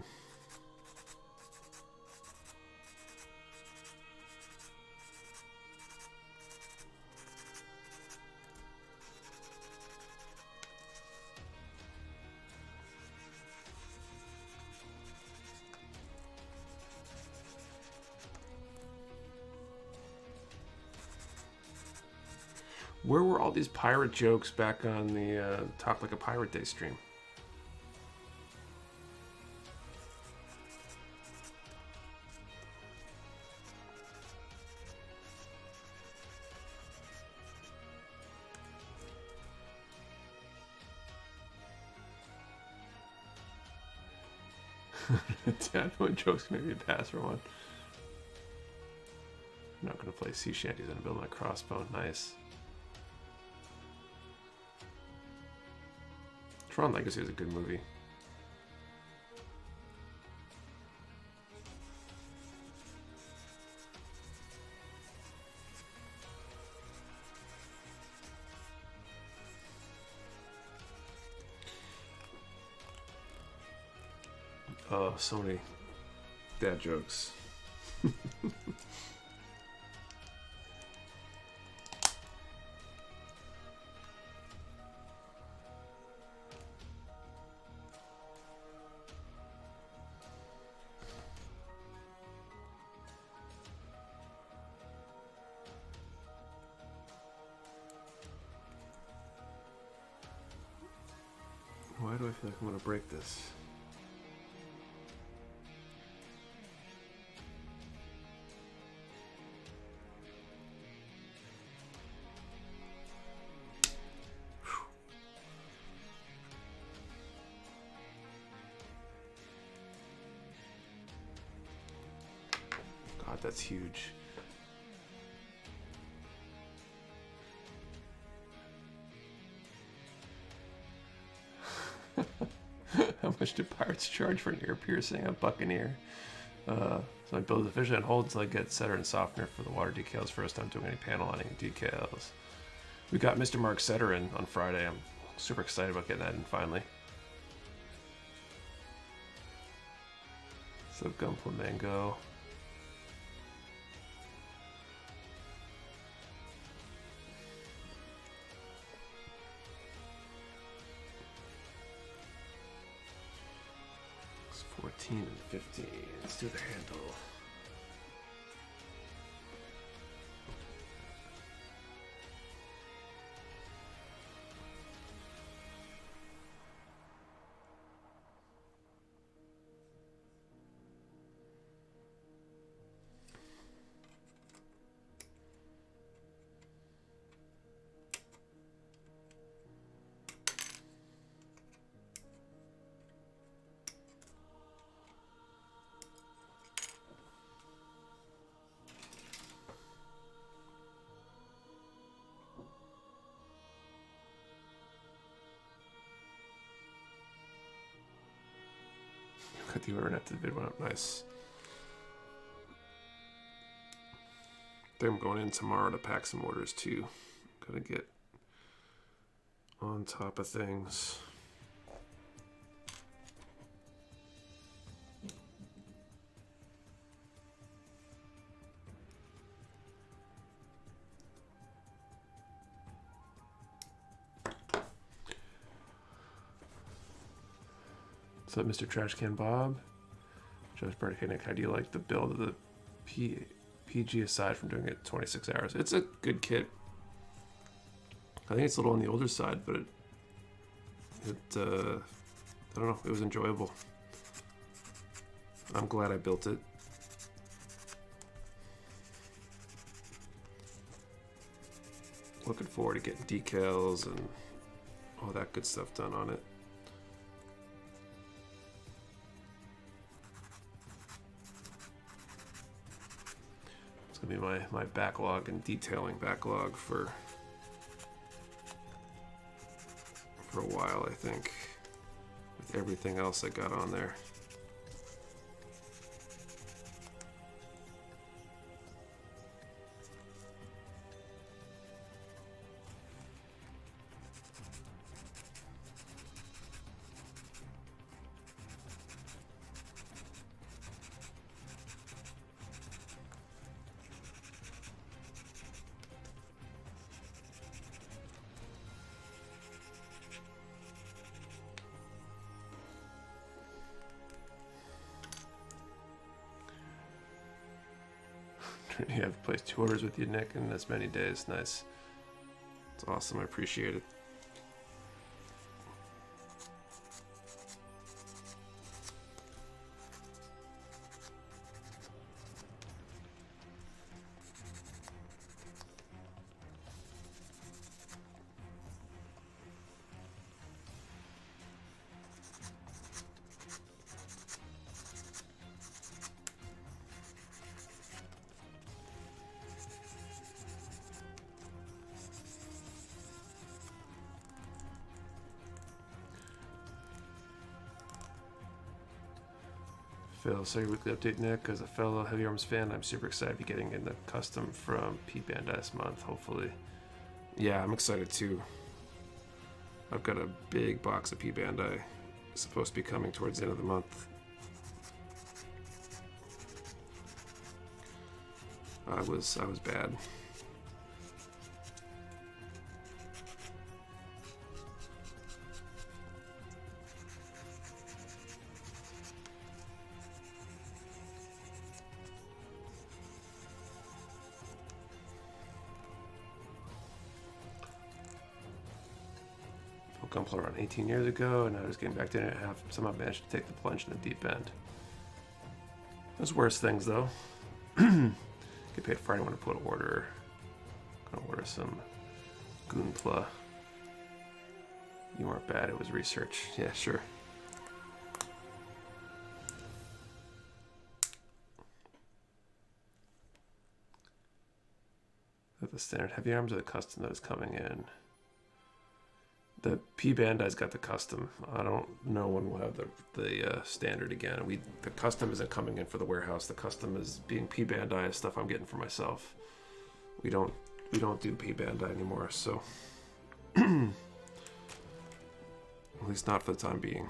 Where were all these pirate jokes back on the Talk Like a Pirate Day stream? Definitely jokes maybe a pass for one. I'm not going to play sea shanties. I'm going to build my crossbow. Nice. Tron Legacy is a good movie. Oh, so many dad jokes. Why do I feel like I'm gonna break this? God, that's huge. How much do pirates charge for an ear piercing? A Buccaneer. So my build is officially on hold until I get setter and softener for the water decals first. I'm doing any panel lining decals. We got Mr. Mark Setter in on Friday. I'm super excited about getting that in finally. So Gunpla Mango. It's 14 and 15. Let's do the handle. Cut the overnight to the vid went up nice. I think I'm going in tomorrow to pack some orders too. Gotta get on top of things. What's up, Mr. Trashcan Bob? Josh Bartanic, how do you like the build of the PG aside from doing it 26 hours? It's a good kit. I think it's a little on the older side, but I don't know, it was enjoyable. I'm glad I built it. Looking forward to getting decals and all that good stuff done on it. It's gonna be my backlog and detailing backlog for a while, I think, with everything else I got on there. You have placed 2 orders with you, Nick, in this many days. Nice. It's awesome. I appreciate it. Phil, so your weekly update, Nick. As a fellow Heavy Arms fan, I'm super excited to be getting in the custom from P Bandai this month, hopefully. Yeah, I'm excited too. I've got a big box of P Bandai. It's supposed to be coming towards the end of the month. I was bad. Gunpla around 18 years ago, and I was getting back to it. Somehow managed to take the plunge in the deep end. There's worse things though. Get paid Friday when I put an order. Gonna order some Gunpla. You weren't bad, it was research. Yeah, sure. The standard heavy arms or the custom that is coming in? The P Bandai's got the custom. I don't know when we'll have the standard again. The custom isn't coming in for the warehouse. The custom is being P Bandai stuff I'm getting for myself. We don't do P Bandai anymore, so at least not for the time being.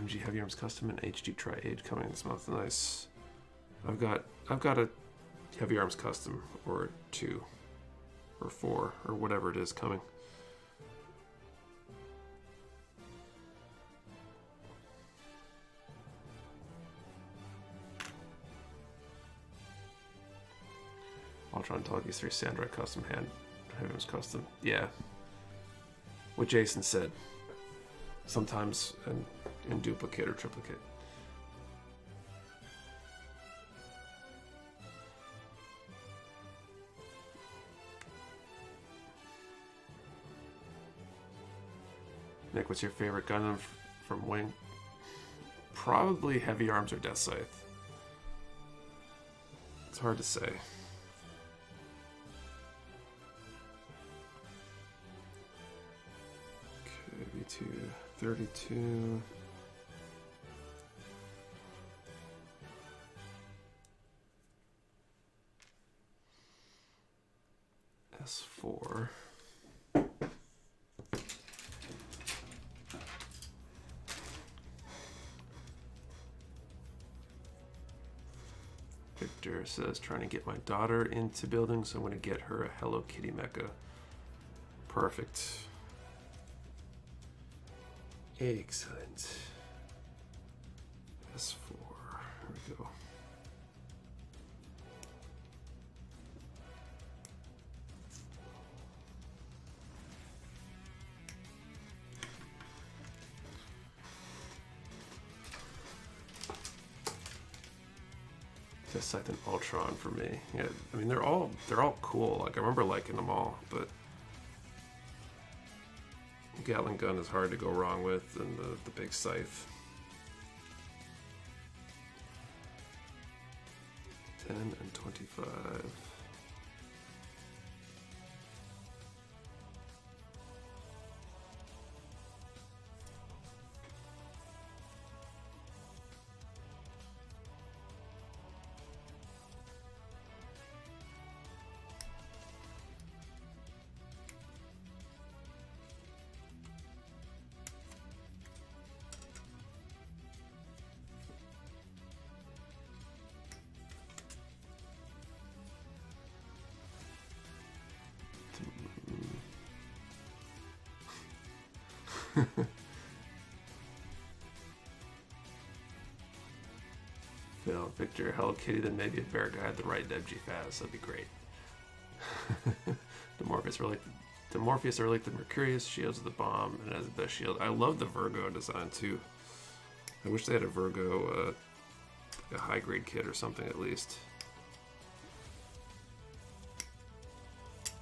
MG Heavy Arms Custom and HG Tri-Age coming this month. Nice. I've got a Heavy Arms Custom or 2 or 4 or whatever it is coming. Ultron Talkies 3 Sandroid Custom Hand Heavy Arms Custom. Yeah. What Jason said. Sometimes in duplicate or triplicate. Nick, what's your favorite Gundam from Wing? Probably Heavy Arms or Death Scythe. It's hard to say. Okay, V2. 32. S4. Victor says, trying to get my daughter into building, so I'm going to get her a Hello Kitty mecha. Perfect. Excellent. S4. Here we go. Just like an Ultron for me. Yeah, I mean they're all cool. Like I remember liking them all, but Gatling gun is hard to go wrong with, and the big scythe. 10 and 25. Phil, Victor, Hello Kitty, then maybe if Bear Guy had the right MG Faz, that'd be great. Demorpheus are like the Mercurius, shields of the bomb, and has the best shield. I love the Virgo design too. I wish they had a Virgo, a high grade kit or something at least.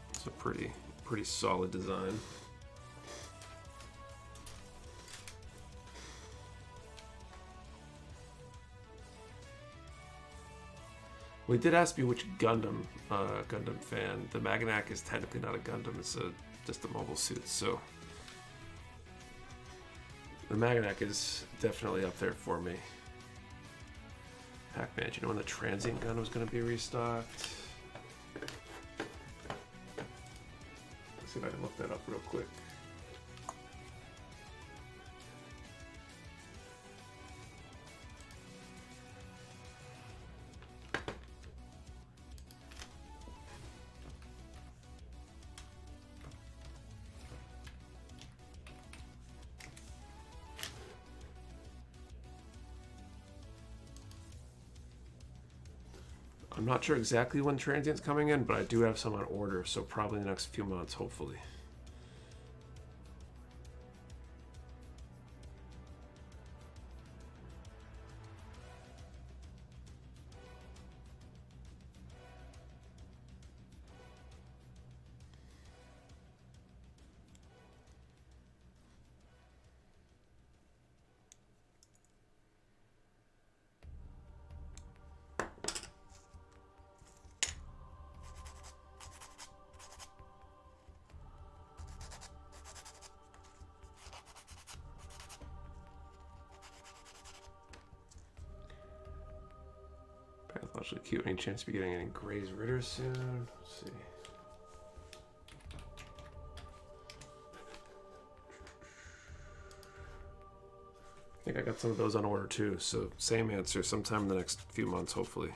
It's a pretty solid design. We did ask me which Gundam fan. The Maganac is technically not a Gundam; it's just a mobile suit. So the Maganac is definitely up there for me. Pac-Man, do you know when the transient gun was going to be restocked? Let's see if I can look that up real quick. I'm not sure exactly when Transient's coming in, but I do have some on order, so probably in the next few months, hopefully. Pathologically cute. Any chance to be getting any Gray's Ritter soon? Let's see. I think I got some of those on order too, so same answer, sometime in the next few months, hopefully.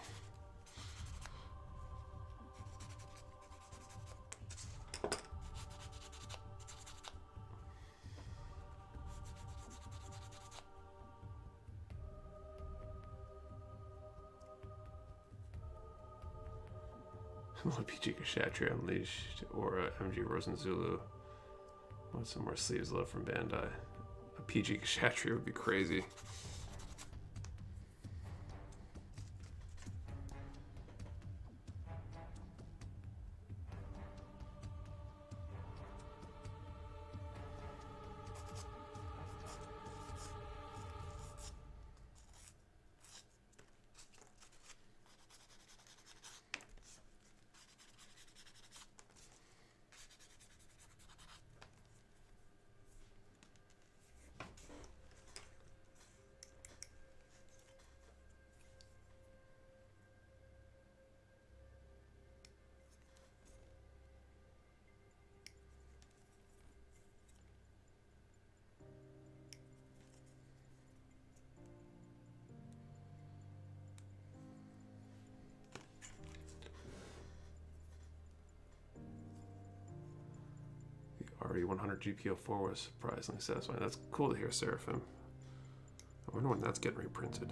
PG Kshatriya Unleashed or MG Rosen Zulu. Want some more sleeves left from Bandai. A PG Kshatriya would be crazy. RE100 GP01 was surprisingly satisfying. That's cool to hear, Seraphim. I wonder when that's getting reprinted.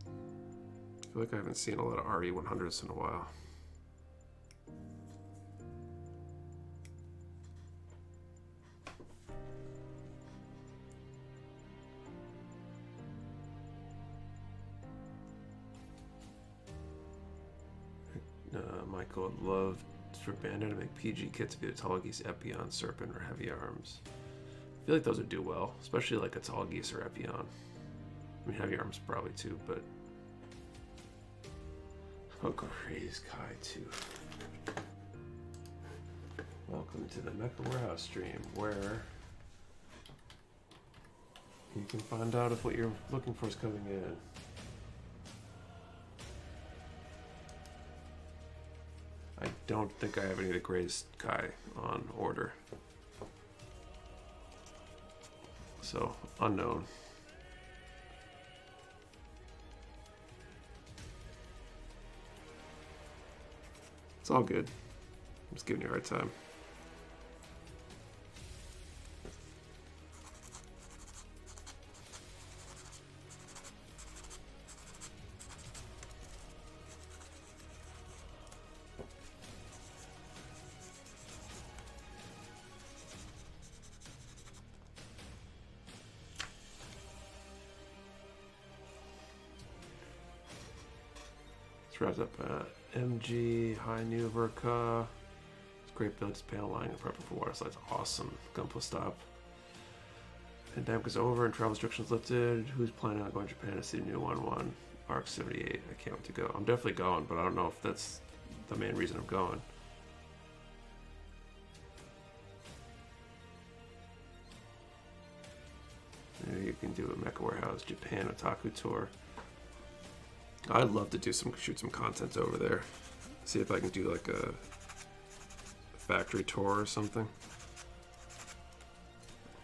I feel like I haven't seen a lot of RE100s in a while. Michael would love for Bandai to make PG kits via Tallgeese, Epion, Serpent, or Heavy Arms. I feel like those would do well, especially like a Tallgeese or Epion. I mean, Heavy Arms probably too, but... Oh, Gray's Kai too. Welcome to the Mecha Warehouse stream, where you can find out if what you're looking for is coming in. I don't think I have any of the Gray's Kai on order. So, unknown. It's all good. I'm just giving you a hard time. Wraps up MG High New Verka. It's great build, just panel lining and prepping for water slides. Awesome. Gunpla stop. Pandemic is over and travel restrictions lifted. Who's planning on going to Japan to see the new 1-1? Arc 78. I can't wait to go. I'm definitely going, but I don't know if that's the main reason I'm going. Maybe you can do a Mecha Warehouse Japan Otaku tour. I'd love to shoot some content over there. See if I can do like a factory tour or something.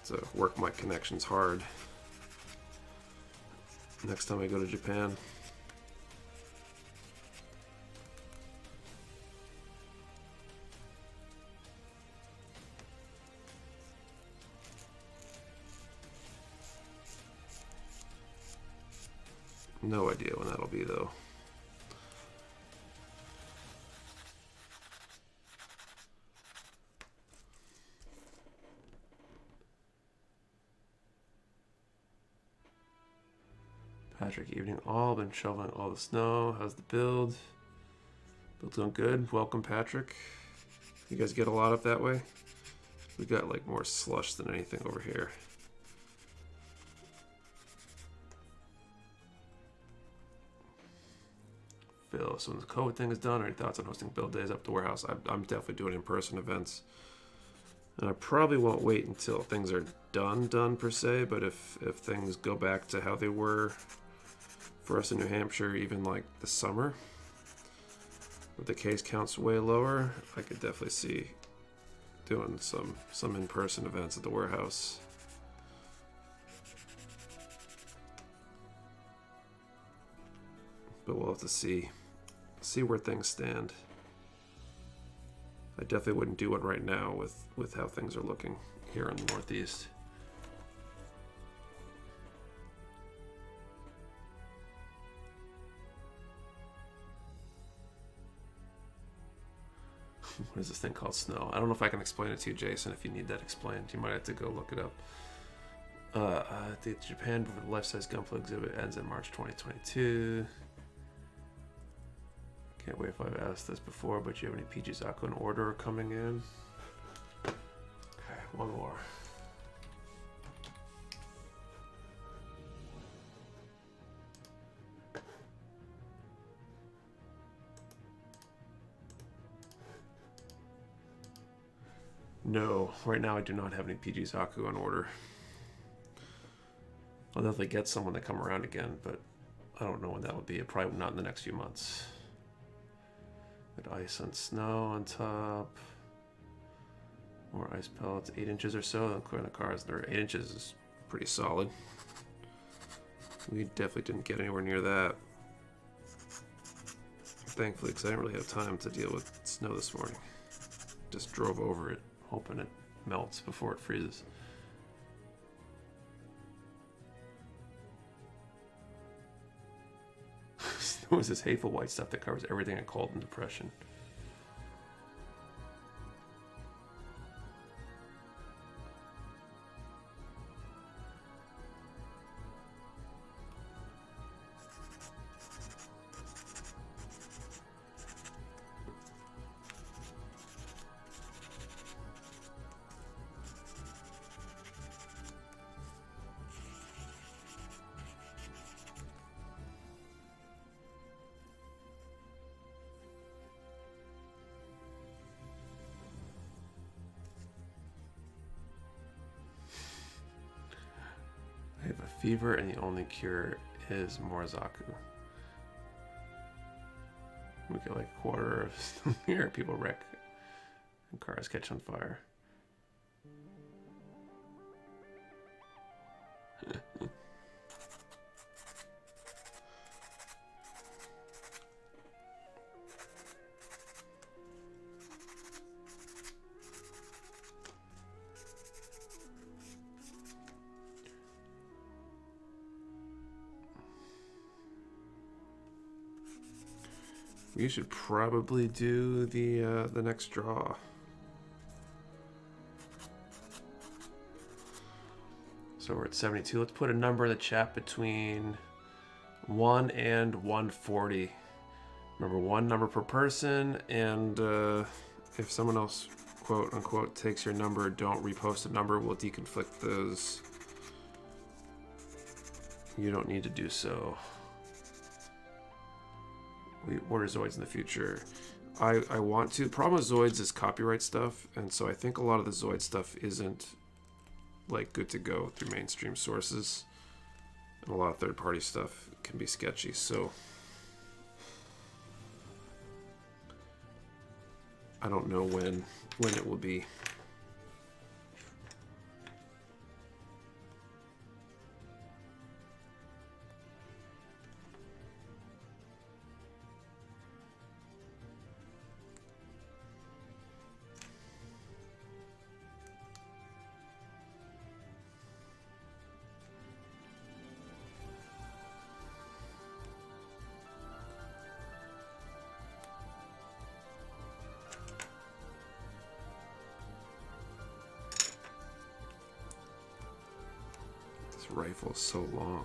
To work my connections hard next time I go to Japan. No idea when that'll be though. Patrick, evening all. Been shoveling all the snow. How's the build? Build's going good. Welcome, Patrick. You guys get a lot up that way? We got like more slush than anything over here. Phil, so when the COVID thing is done, any thoughts on hosting build days up the warehouse? I'm definitely doing in-person events. And I probably won't wait until things are done per se, but if things go back to how they were for us in New Hampshire, even like the summer, with the case counts way lower, I could definitely see doing some in-person events at the warehouse. But we'll have to see where things stand. I definitely wouldn't do it right now with how things are looking here in the Northeast. What is this thing called snow? I don't know if I can explain it to you, Jason. If you need that explained, you might have to go look it up. The Japan life-size gunpla exhibit ends in March 2022. Can't wait if I've asked this before, but do you have any PG Zaku in order coming in? Okay, one more. No, right now I do not have any PG Zaku on order. I'll definitely get some when they come around again, but I don't know when that will be. Probably not in the next few months. Good ice and snow on top. More ice pellets, 8 inches or so. Including the cars, they're 8 inches is pretty solid. We definitely didn't get anywhere near that. Thankfully, because I didn't really have time to deal with snow this morning. Just drove over it, hoping it melts before it freezes. Snow is this hateful white stuff that covers everything in cold and depression. I have a fever and the only cure is more Zaku. We get like a quarter of here, people wreck and cars catch on fire. We should probably do the next draw. So we're at 72. Let's put a number in the chat between 1 and 140. Remember, one number per person, and if someone else, quote unquote, takes your number, don't repost a number. We'll deconflict those. You don't need to do so. We order Zoids in the future. I want to. The problem with Zoids is copyright stuff, and so I think a lot of the Zoid stuff isn't like good to go through mainstream sources, and a lot of third-party stuff can be sketchy. So I don't know when it will be. Rifle is so long.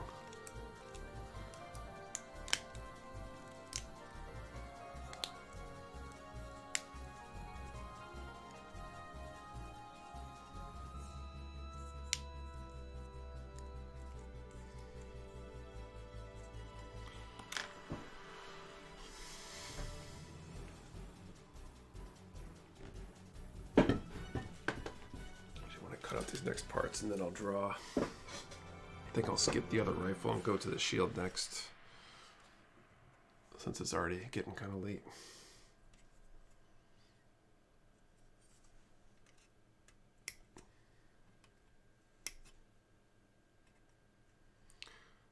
I want to cut out these next parts and then I'll draw. I think I'll skip the other rifle and go to the shield next, since it's already getting kind of late.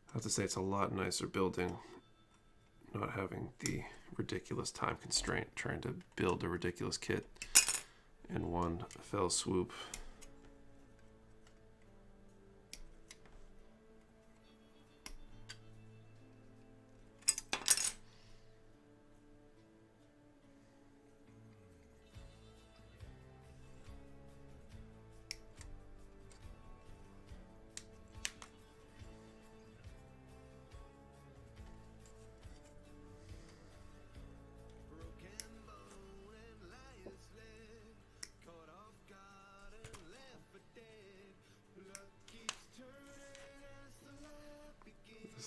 I have to say it's a lot nicer building, not having the ridiculous time constraint, trying to build a ridiculous kit in one fell swoop.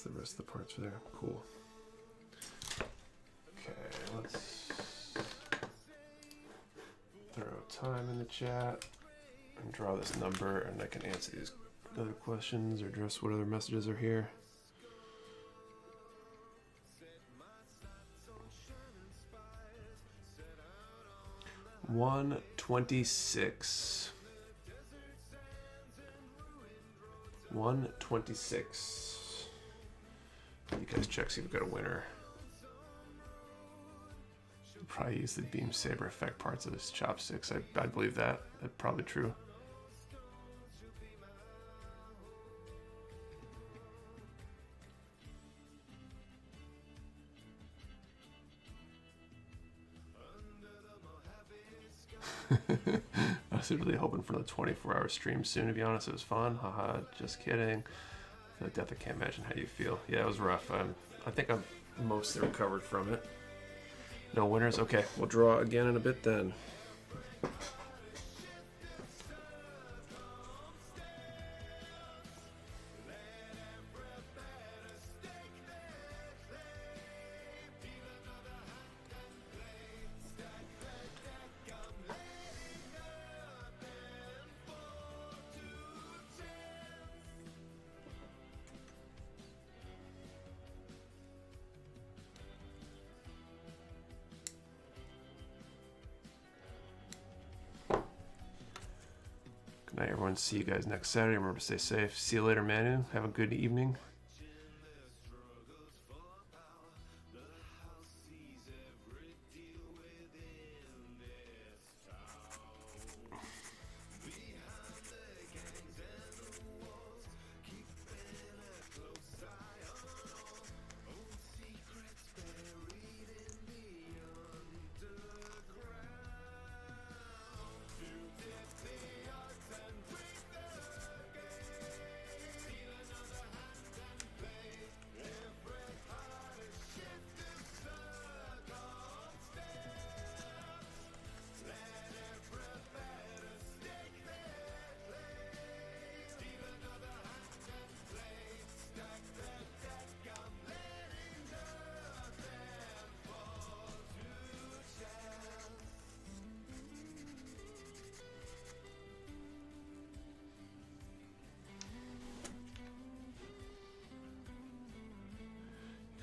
The rest of the parts are there. Cool. Okay, let's throw time in the chat and draw this number, and I can answer these other questions or address what other messages are here. $126. 126. You guys check, see if we've got a winner. Should probably use the beam saber effect parts of his chopsticks. I believe that. That's probably true. I was really hoping for the 24-hour stream soon, to be honest. It was fun. Haha, just kidding. I feel like death, I can't imagine how you feel. Yeah, it was rough. I think I'm mostly recovered from it. No winners? Okay, we'll draw again in a bit then. Good night, everyone. See you guys next Saturday. Remember to stay safe. See you later, Manu. Have a good evening.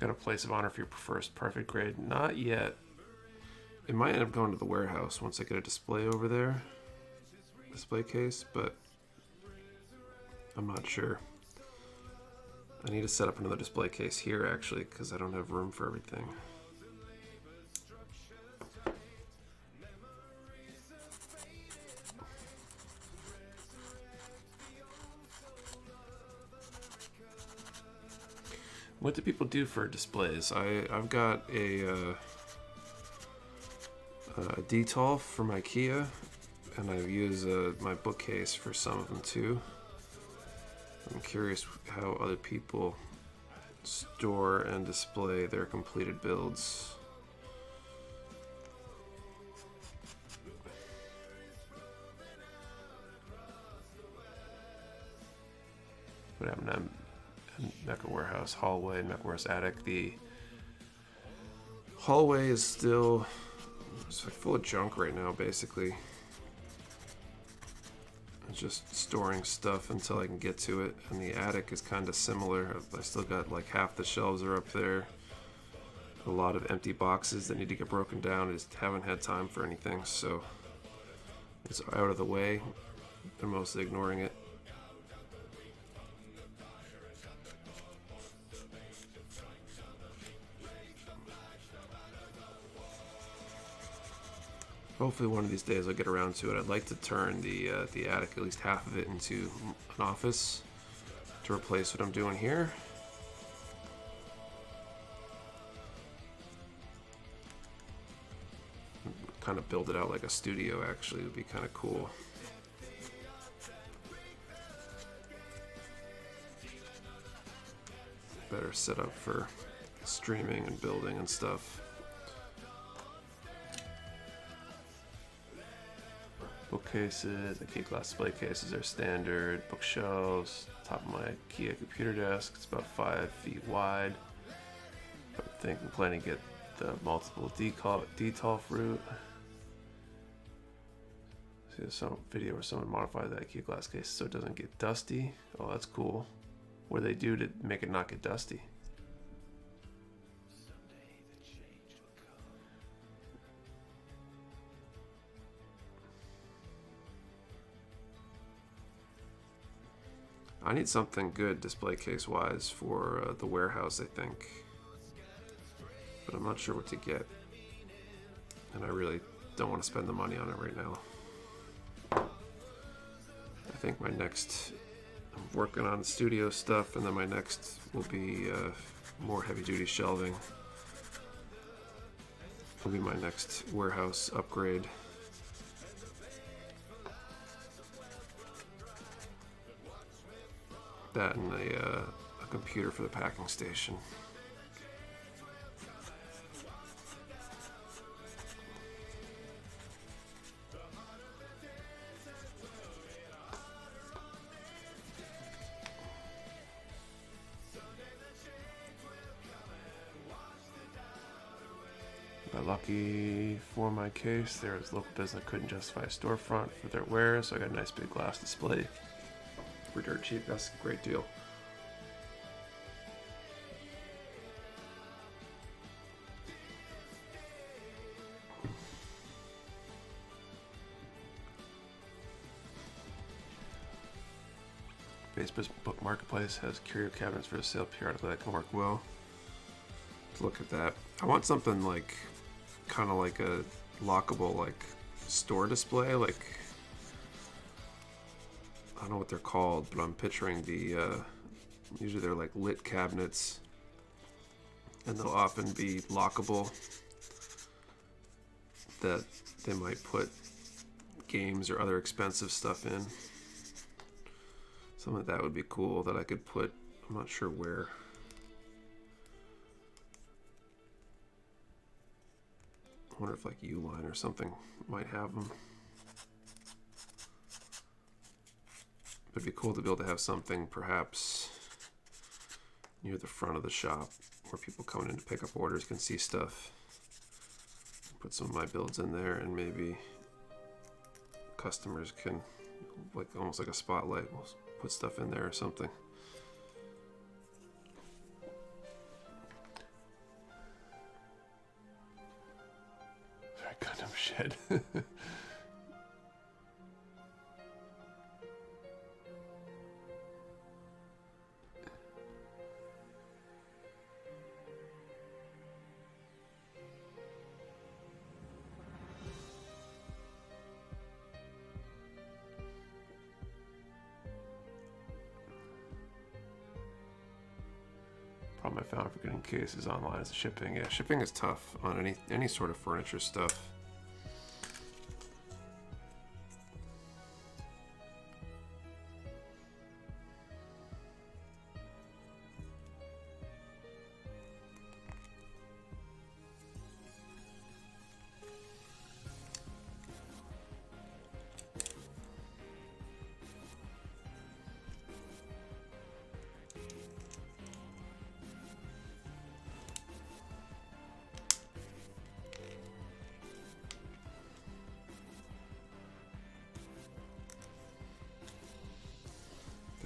Got a place of honor for your first perfect grade? Not yet. It might end up going to the warehouse once I get a display over there. Display case, but I'm not sure. I need to set up another display case here actually because I don't have room for everything. What do people do for displays? I've got a detail from IKEA, and I use my bookcase for some of them too. I'm curious how other people store and display their completed builds. What happened to Mecha Warehouse hallway and Mecha Warehouse attic? The hallway is still like full of junk right now, basically. It's just storing stuff until I can get to it, and the attic is kind of similar. I still got like half the shelves are up there. A lot of empty boxes that need to get broken down. I just haven't had time for anything, so it's out of the way. I'm mostly ignoring it. Hopefully one of these days I'll get around to it. I'd like to turn the attic, at least half of it, into an office to replace what I'm doing here. Kind of build it out like a studio, actually. It would be kind of cool. Better set up for streaming and building and stuff. Bookcases, IKEA glass display cases are standard. Bookshelves, top of my IKEA computer desk. It's about 5 feet wide. I'm planning to get the multiple decal fruit. See some video where someone modified the IKEA glass case so it doesn't get dusty. Oh, that's cool. What do they do to make it not get dusty? I need something good display case wise for the warehouse, I think, but I'm not sure what to get, and I really don't want to spend the money on it right now. I think my next, I'm working on studio stuff, and then my next will be more heavy duty shelving. Will be my next warehouse upgrade. That and a computer for the packing station. But lucky for my case, there was a local business that couldn't justify a storefront for their wares, so I got a nice big glass display. For dirt cheap, that's a great deal. Facebook Marketplace has curio cabinets for sale periodically that can work well. Let's look at that. I want something like, kind of like a lockable, like store display, like, I don't know what they're called, but I'm picturing the, usually they're like lit cabinets, and they'll often be lockable, that they might put games or other expensive stuff in. Something like that would be cool that I could put, I'm not sure where. I wonder if like Uline or something might have them. It'd be cool to be able to have something perhaps near the front of the shop where people coming in to pick up orders can see stuff. Put some of my builds in there, and maybe customers can, like almost like a spotlight, we'll put stuff in there or something. Very shed. Problem I found for getting cases online is the shipping. Yeah, shipping is tough on any sort of furniture stuff.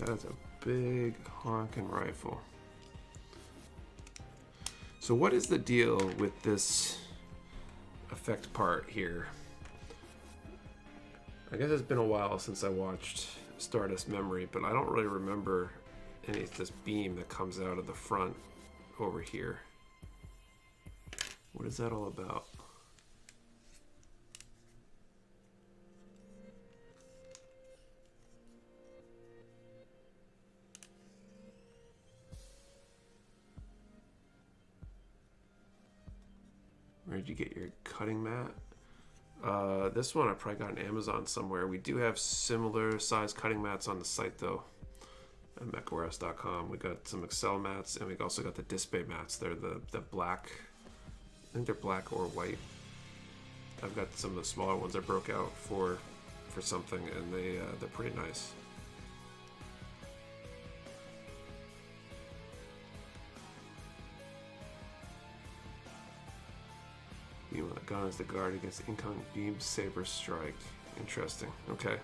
That's a big honking rifle. So what is the deal with this effect part here? I guess it's been a while since I watched Stardust Memory, but I don't really remember any of this beam that comes out of the front over here. What is that all about? Where'd you get your cutting mat? This one I probably got on Amazon somewhere. We do have similar size cutting mats on the site though, at mechawarehouse.com. We got some Excel mats, and we also got the display mats. They're the black, I think they're black or white. I've got some of the smaller ones I broke out for something, and they're pretty nice. The gun is the guard against incoming beam saber strike. Interesting. Okay.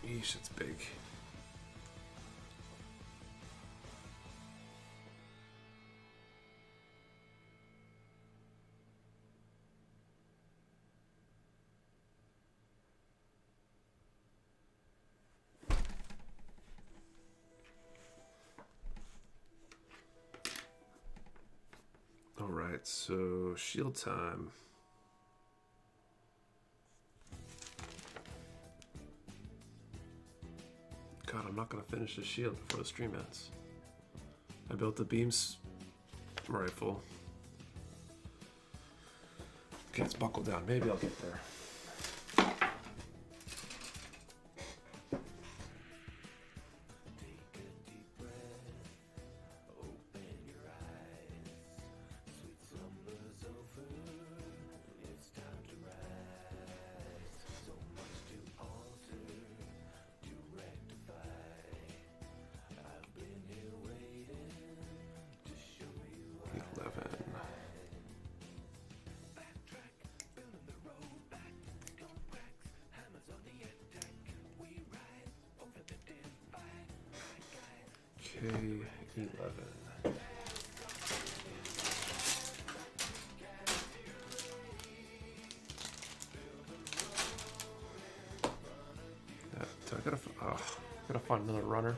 Yeesh, it's big. All right, so shield time. God, I'm not gonna finish the shield before the stream ends. I built the beams rifle. Okay, it's buckled down. Maybe I'll get there. K11. I gotta find another runner.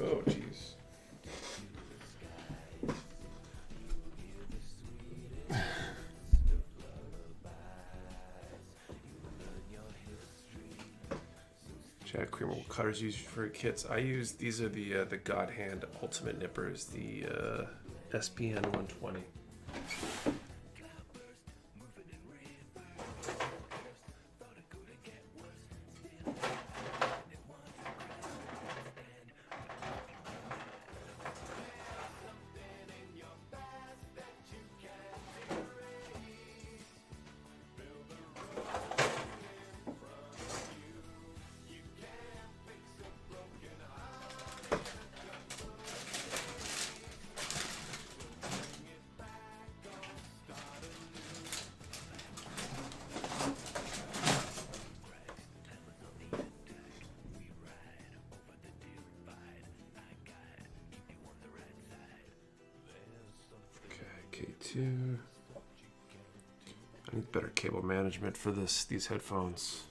Oh, jeez. Chad Creamer, what cutters use for kits? I use, these are the God Hand Ultimate Nippers, the SPN 120. K2. I need better cable management for these headphones.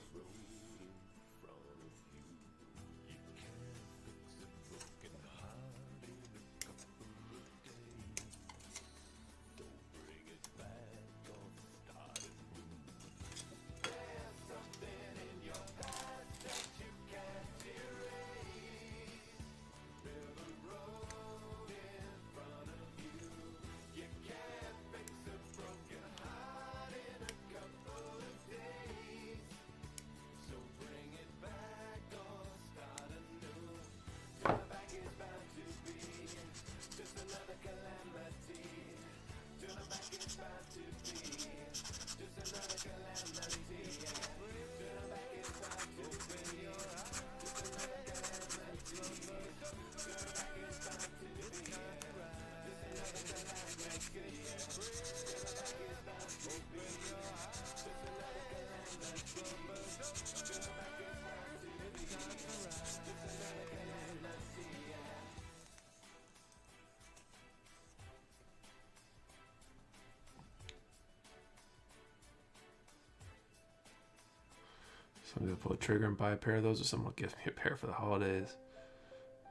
Somebody will pull a trigger and buy a pair of those, or someone will give me a pair for the holidays.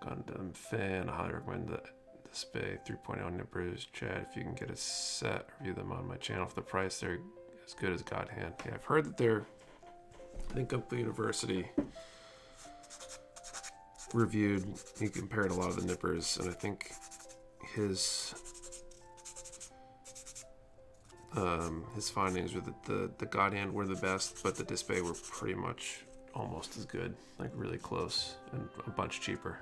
Gundam fan, I highly recommend the Display 3.0 nippers. Chad, if you can get a set, review them on my channel for the price. They're as good as God Hand. Yeah, I've heard that they're, I think Up the University reviewed, he compared a lot of the nippers, and I think his findings were that the God Hand were the best, but the Display were pretty much almost as good, like really close and a bunch cheaper.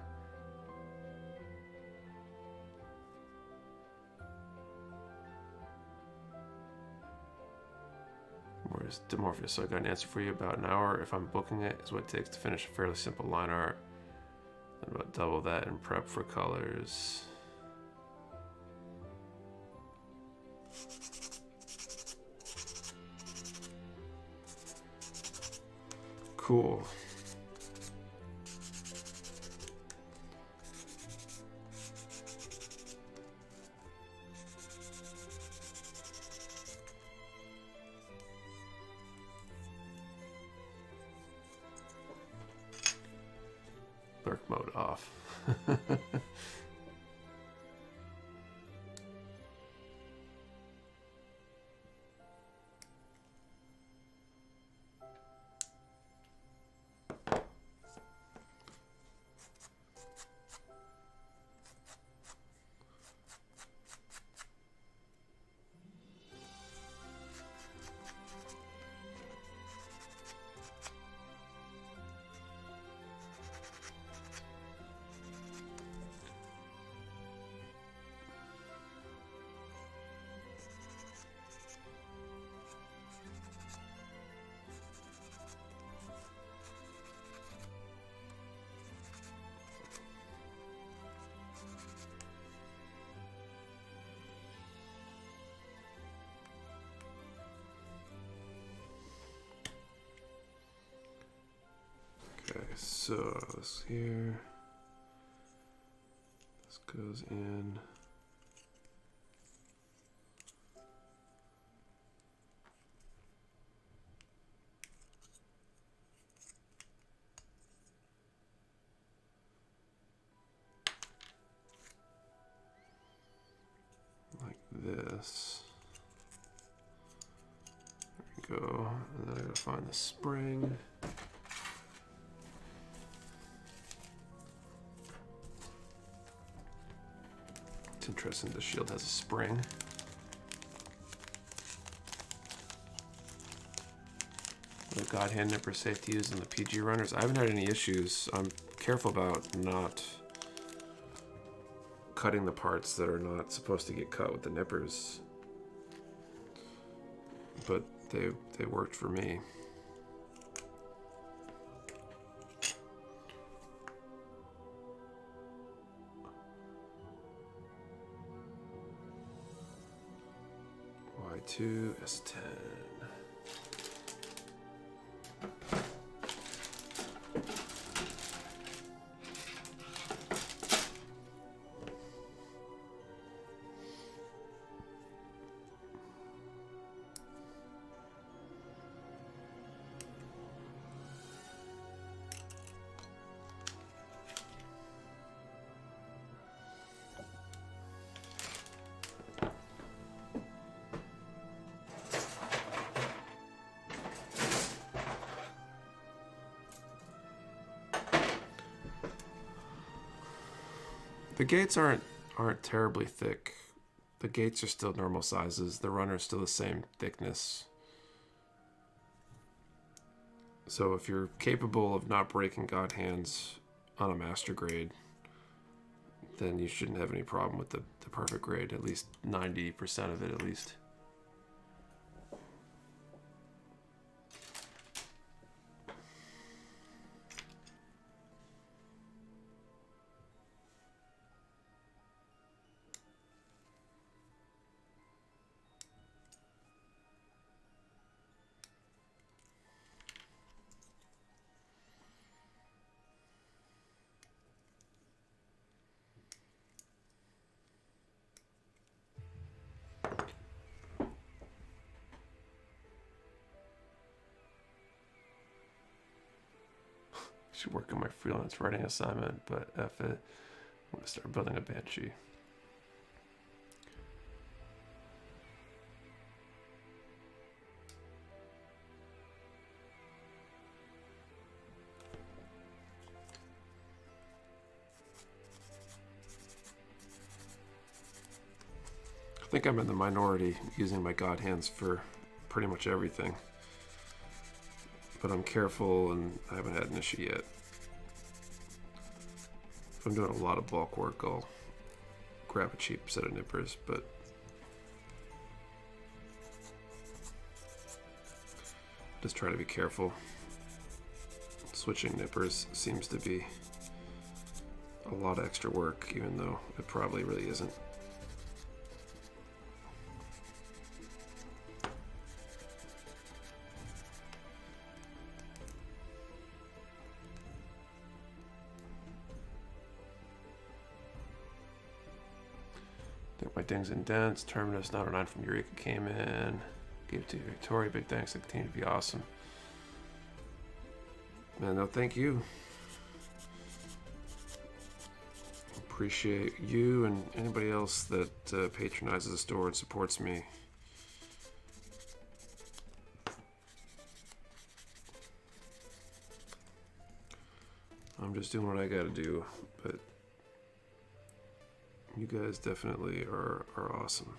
Whereas Demorpheus, so I got an answer for you. About an hour if I'm booking it is what it takes to finish a fairly simple line art. And about double that in prep for colors. Cool. Lurk mode off. Okay, so this here, this goes in. Like this. There we go. And then I gotta find the spring. It's interesting the shield has a spring. The God hand nipper safe to use on the PG runners. I haven't had any issues. I'm careful about not cutting the parts that are not supposed to get cut with the nippers. But they worked for me. Y2 S10. The gates aren't terribly thick. The gates are still normal sizes. The runner's still the same thickness. So if you're capable of not breaking God hands on a master grade, then you shouldn't have any problem with the perfect grade, at least 90% of it at least. Should work on my freelance writing assignment, but F it. I'm going to start building a Banshee. I think I'm in the minority using my God hands for pretty much everything. But I'm careful and I haven't had an issue yet. If I'm doing a lot of bulk work, I'll grab a cheap set of nippers, but just try to be careful. Switching nippers seems to be a lot of extra work, even though it probably really isn't. My dings and dents. Terminus 909 from Eureka came in. Gave it to Victoria. Big thanks. They continue to be awesome. Man, no, thank you. Appreciate you and anybody else that patronizes the store and supports me. I'm just doing what I gotta do, but you guys definitely are awesome.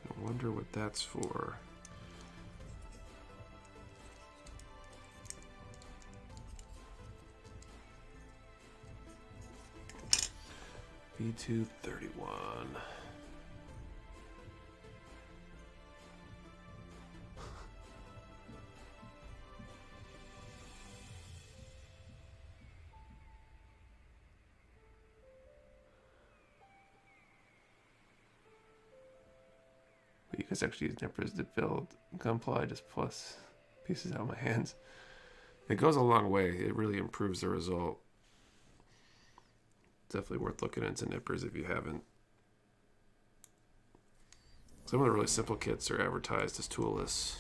I wonder what that's for. V231. because I actually use nippers to build gunpla, just plus pieces out of my hands. It goes a long way. It really improves the result. Definitely worth looking into nippers if you haven't. Some of the really simple kits are advertised as toolless.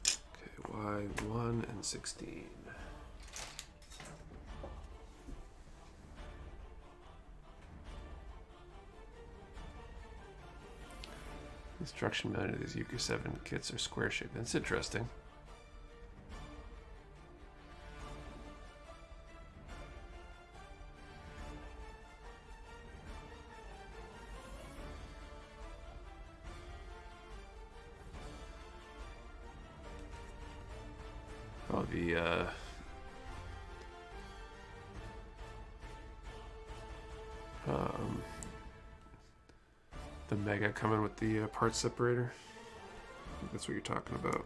Okay, Y1 and 16. Instruction manual of these Euchre 7 kits are square shaped. That's interesting. Oh, the Mega coming with the part separator. I think that's what you're talking about.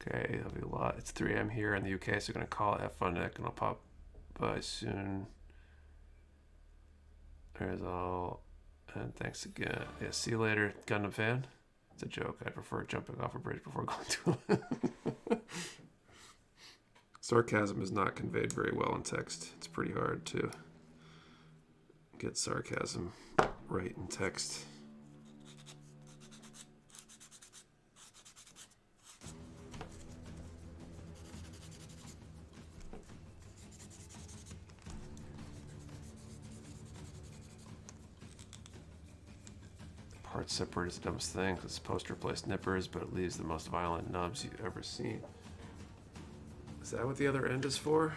Okay, that'll be a lot. It's 3 a.m. here in the UK, so we're going to call it F1 Nick, and I'll pop by soon. There's all, and thanks again. Yeah, see you later, Gundam fan. It's a joke. I prefer jumping off a bridge before going to it. Sarcasm is not conveyed very well in text. It's pretty hard to get sarcasm right in text. Part separator is the dumbest thing. It's supposed to replace nippers, but it leaves the most violent nubs you've ever seen. Is that what the other end is for?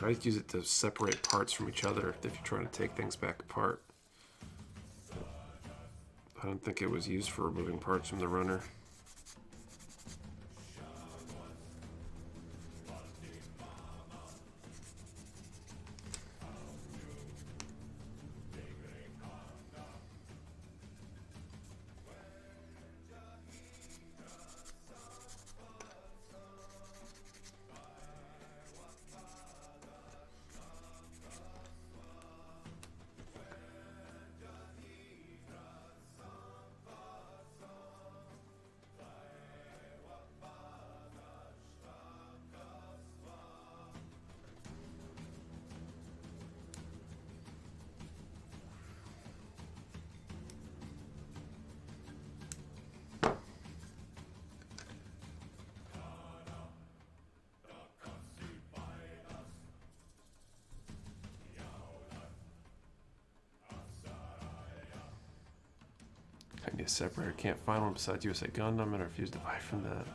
I use it to separate parts from each other if you're trying to take things back apart. I don't think it was used for removing parts from the runner. I need a separator. Can't find one besides USA Gundam, and I refuse to buy from that.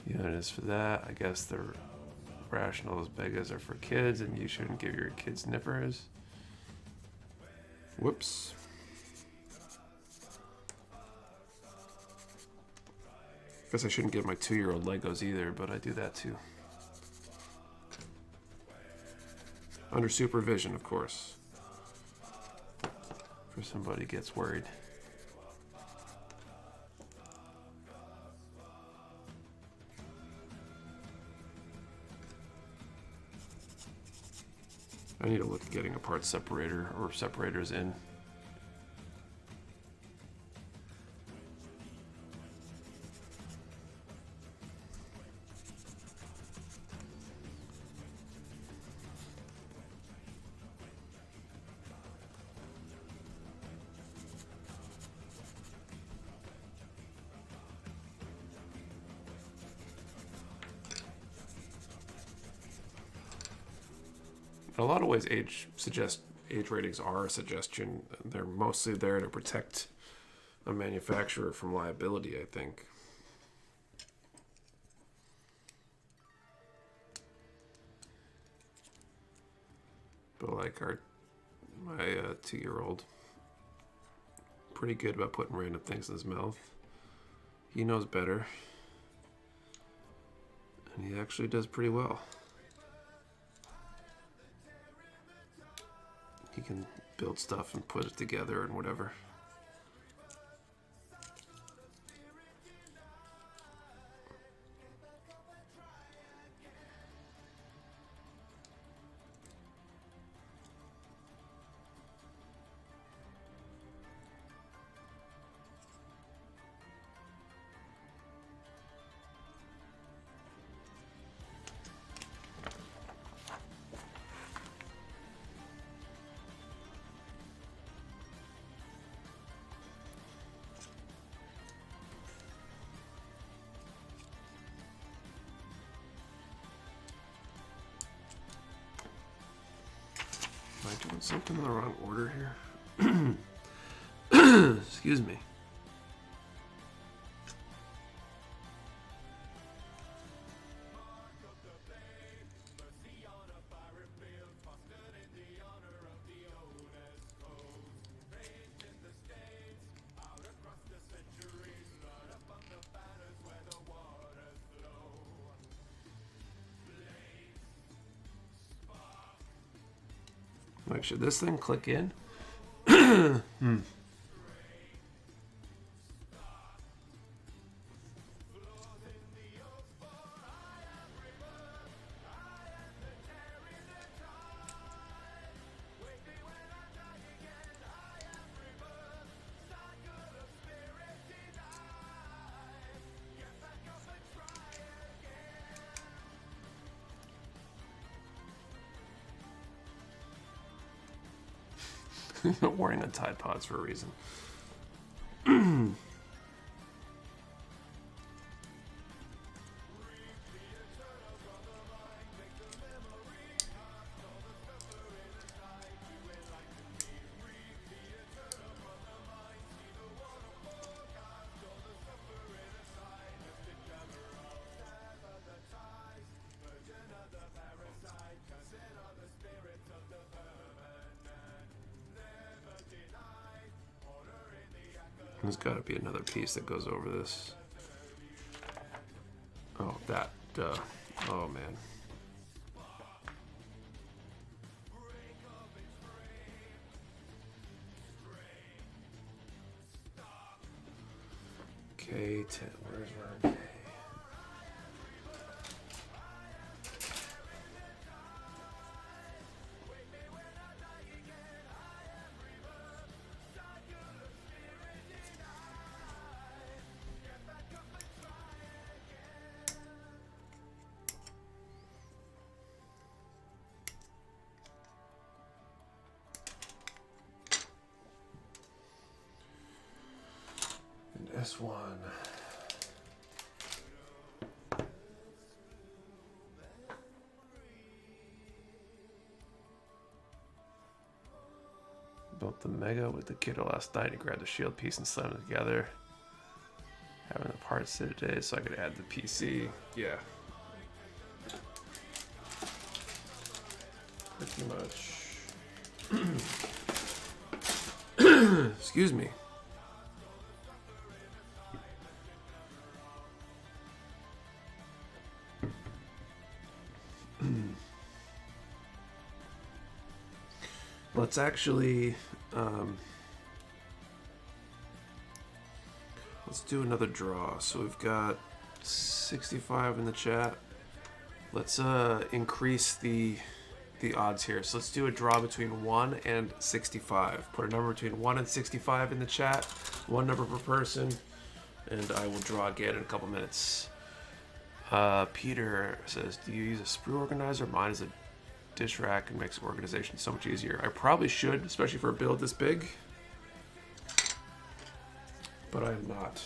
Unit is for that. I guess the rationals begas are for kids, and you shouldn't give your kids nippers. Whoops. Guess I shouldn't give my 2-year-old Legos either, but I do that too. Under supervision, of course. For somebody gets worried. I need to look at getting a parts separator or separators in. In a lot of ways, age ratings are a suggestion. They're mostly there to protect a manufacturer from liability, I think. But like my 2-year-old pretty good about putting random things in his mouth. He knows better. And he actually does pretty well. He can build stuff and put it together and whatever. Am I doing something in the wrong order here? Excuse me. Like, should this thing click in? Wearing a Tide Pods for a reason. There's got to be another piece that goes over this. Oh, that. Duh. Oh, man. K10. Where's my K? S1. Built the Mega with the kiddo last night. He grabbed the shield piece and slammed it together. Having the parts sit today so I could add the PC. Yeah. Pretty much. Excuse me. Let's actually, let's do another draw. So we've got 65 in the chat. Let's increase the odds here. So let's do a draw between 1 and 65. Put a number between 1 and 65 in the chat. One number per person, and I will draw again in a couple minutes. Peter says, do you use a sprue organizer? Mine is a dish rack and makes organization so much easier. I probably should, especially for a build this big, but I'm not.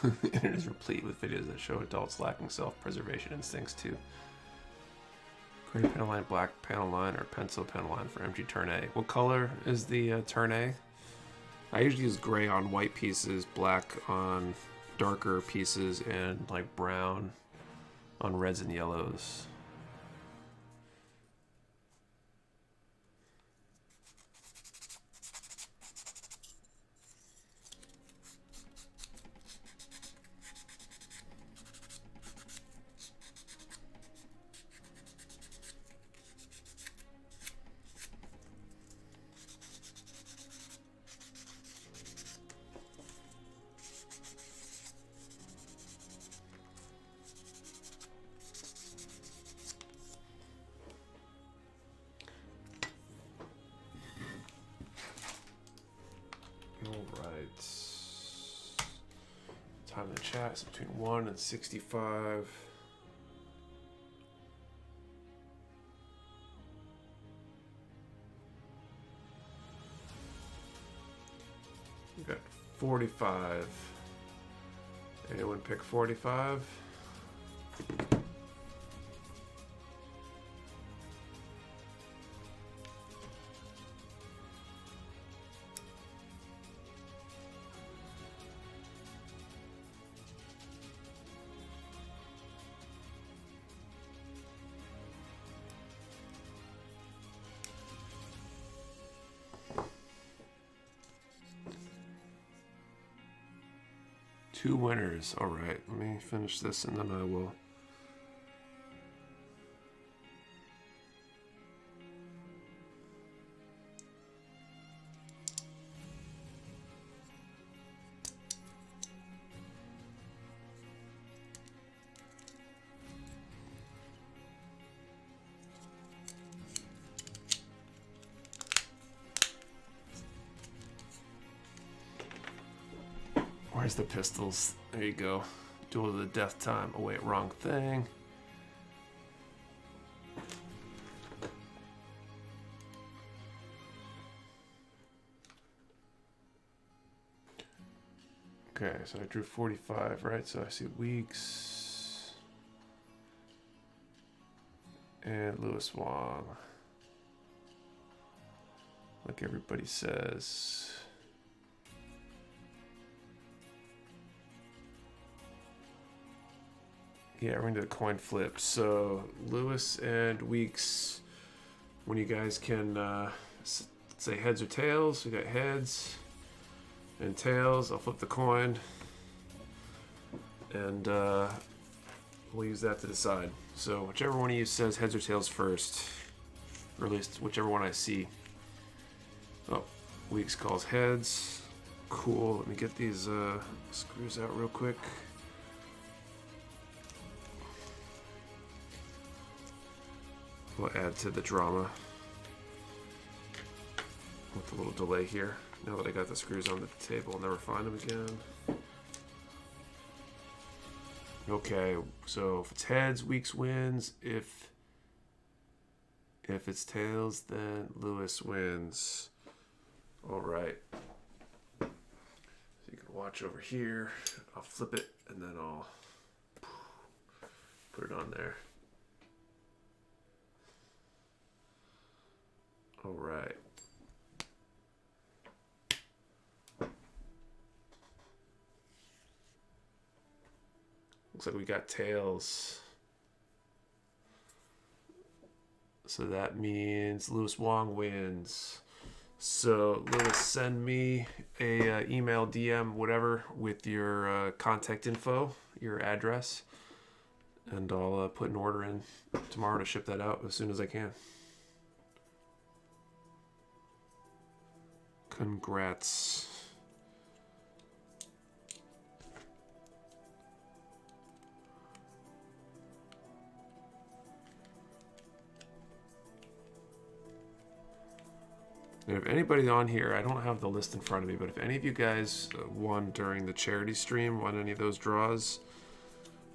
Internet is replete with videos that show adults lacking self-preservation instincts too. Gray panel line, black panel line, or pencil panel line for MG turn A. What color is the turn A? I usually use gray on white pieces, black on darker pieces, and like brown on reds and yellows. Alright. Time in the chat is between 1 and 65. We got 45. Anyone pick 45? Two winners. All right, let me finish this and then I will. Where's the pistols? There you go. Duel to the death time. Oh wait, wrong thing. Okay, so I drew 45, right? So I see Weeks and Lewis Wong. Like everybody says. Yeah, we're gonna do the coin flip. So Lewis and Weeks, when you guys can say heads or tails, we got heads and tails. I'll flip the coin, and we'll use that to decide. So whichever one of you says heads or tails first, or at least whichever one I see. Oh, Weeks calls heads. Cool. Let me get these screws out real quick. We'll add to the drama with a little delay here. Now that I got the screws on the table, I'll never find them again. Okay, so if it's heads, Weeks wins. If it's tails, then Lewis wins. All right. So you can watch over here. I'll flip it and then I'll put it on there. All right. Looks like we got tails. So that means Lewis Wong wins. So Lewis, send me a email, DM, whatever, with your contact info, your address, and I'll put an order in tomorrow to ship that out as soon as I can. Congrats. And if anybody on here, I don't have the list in front of me, but if any of you guys won during the charity stream, won any of those draws,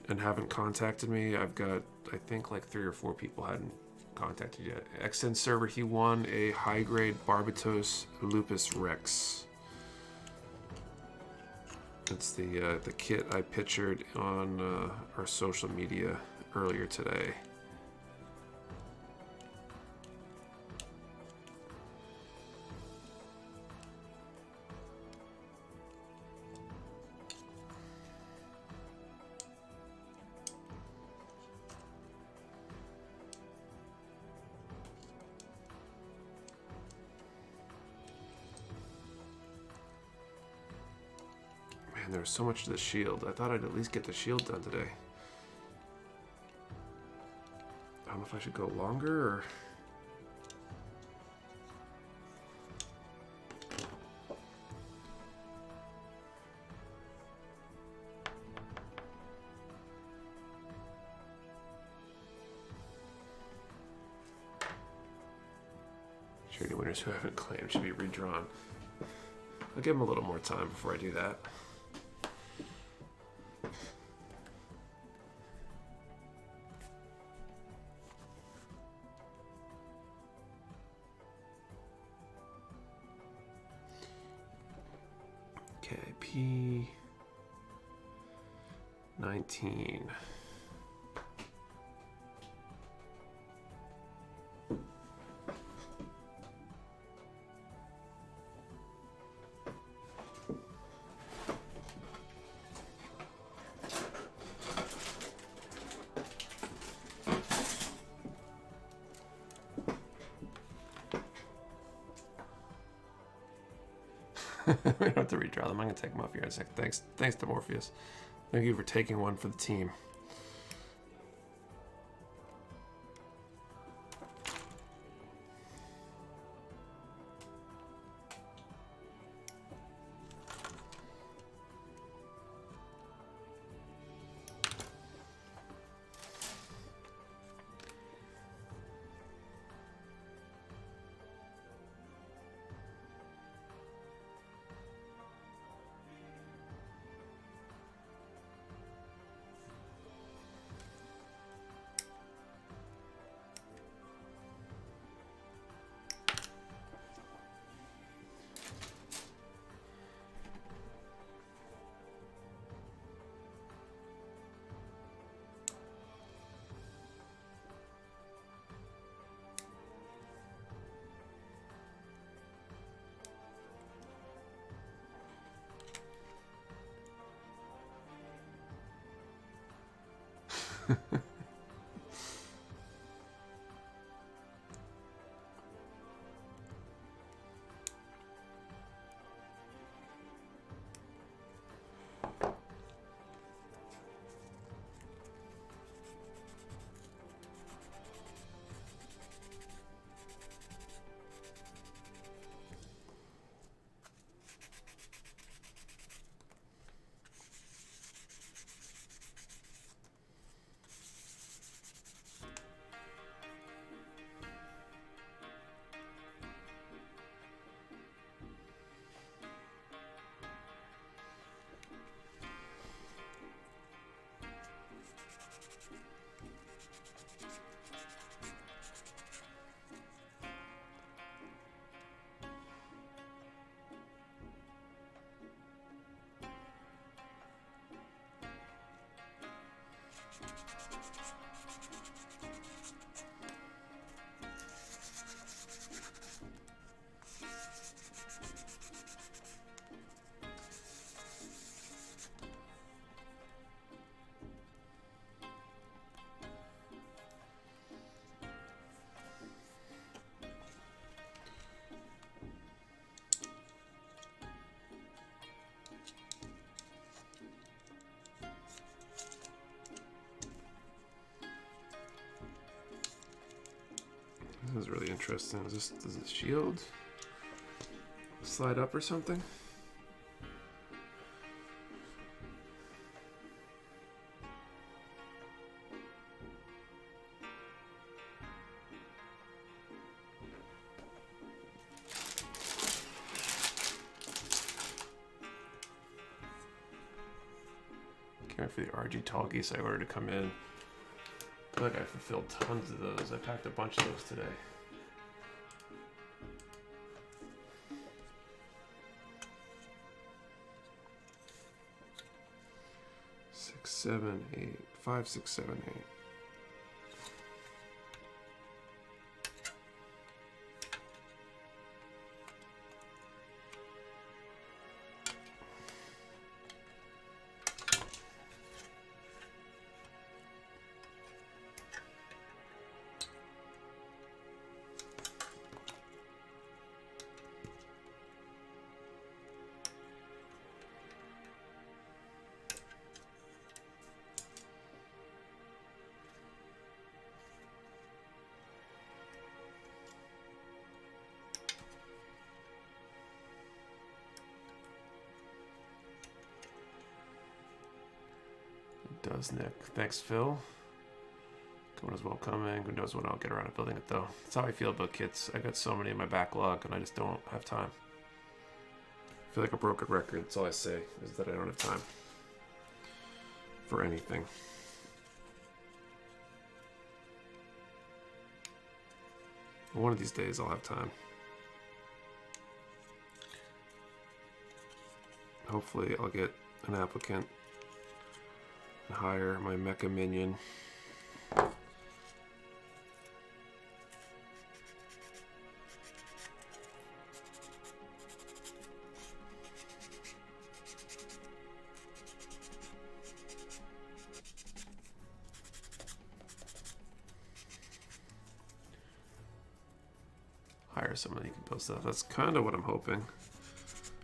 and haven't contacted me, I've got, I think, like 3 or 4 people hadn't contacted yet. Extend server, he won a high-grade Barbatos Lupus Rex. It's the kit I pictured on our social media earlier today. Man, there's so much to the shield. I thought I'd at least get the shield done today. I don't know if I should go longer or... Charity winners who haven't claimed should be redrawn. I'll give them a little more time before I do that. Okay, P19. We don't have to redraw them. I'm gonna take them off here in a second. Thanks to Morpheus. Thank you for taking one for the team. This is really interesting. Does the shield slide up or something? Can't wait for the RG Talkies I ordered to come in. I feel like I fulfilled tons of those. I packed a bunch of those today. 6, 7, 8, 5, 6, 7, 8. Does Nick. Thanks, Phil. Going as well coming. Who knows when I'll get around to building it, though. That's how I feel about kits. I got so many in my backlog, and I just don't have time. I feel like a broken record. That's all I say, is that I don't have time for anything. One of these days, I'll have time. Hopefully, I'll get an applicant and hire my Mecha minion. Hire someone who can build stuff. That's kind of what I'm hoping.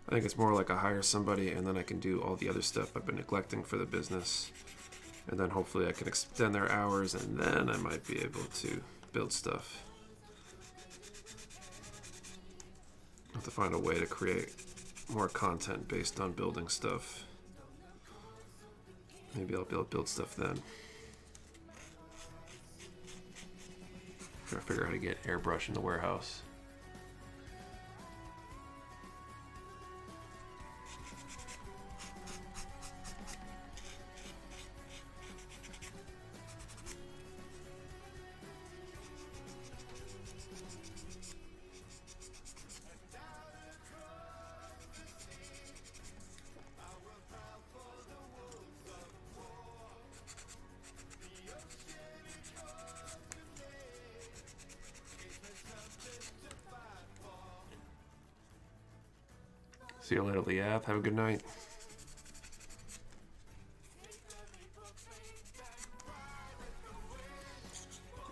I think it's more like I hire somebody and then I can do all the other stuff I've been neglecting for the business. And then hopefully I can extend their hours and then I might be able to build stuff. I have to find a way to create more content based on building stuff. Maybe I'll be able to build stuff then. Try to figure out how to get airbrush in the warehouse. See you later, Liath. Have a good night.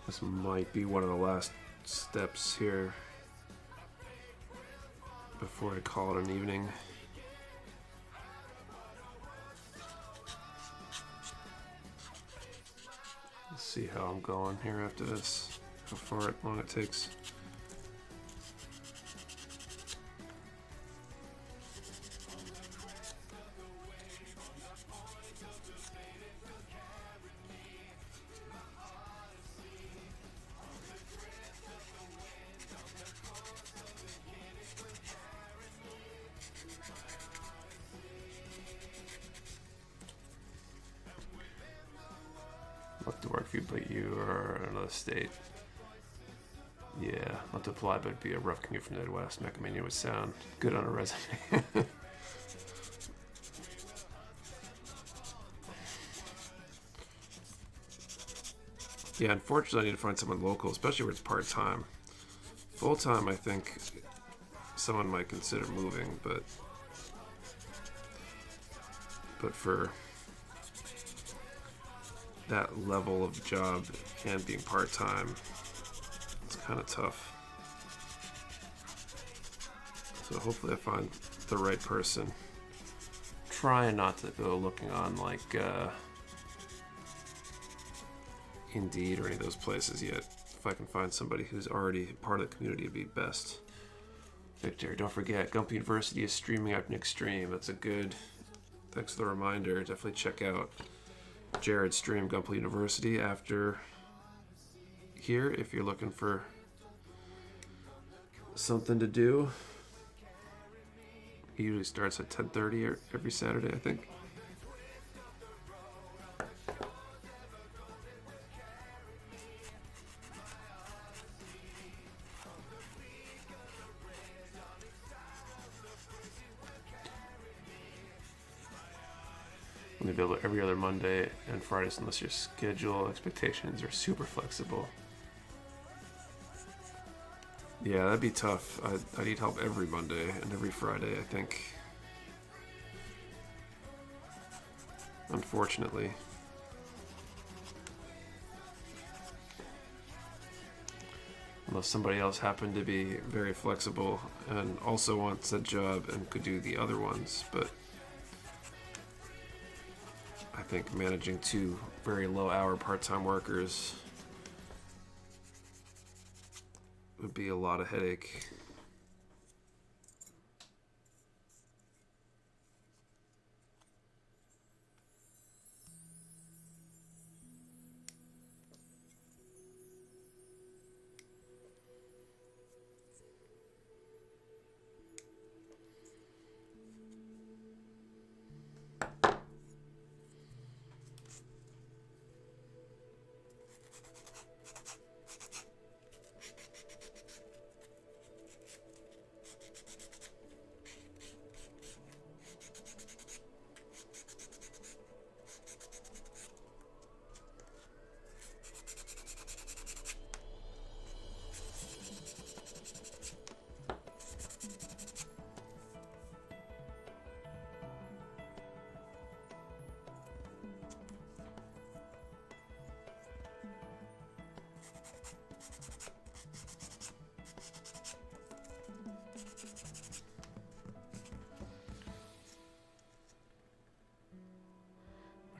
This might be one of the last steps here before I call it an evening. Let's see how I'm going here after this, how long it takes. Look to work for you, but you are in another state. Yeah, not to apply, but it'd be a rough commute from the Midwest. Mecha Mania would sound good on a resume. Yeah, unfortunately, I need to find someone local, especially where it's part-time. Full-time, I think someone might consider moving, but for that level of job and being part-time, it's kind of tough. So hopefully I find the right person. Trying not to go looking on like Indeed or any of those places yet. If I can find somebody who's already part of the community, it'd be best. Victor, don't forget, Gump University is streaming after Nick's stream. That's a good, thanks for the reminder. Definitely check out Jared's stream, Gump University, after here if you're looking for something to do. He usually starts at 10:30 every Saturday, I think. I'm available every other Monday and Fridays unless your schedule expectations are super flexible. Yeah, that'd be tough. I need help every Monday and every Friday, I think. Unfortunately. Unless somebody else happened to be very flexible and also wants a job and could do the other ones, but I think managing two very low-hour part-time workers would be a lot of headache.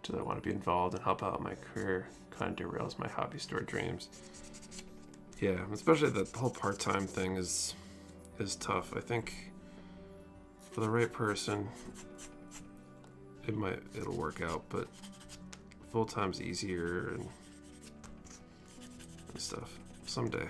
Do I want to be involved and help out in my career? Kind of derails my hobby store dreams. Yeah, especially the whole part-time thing is tough. I think for the right person, it'll work out, but full-time's easier and stuff. Someday.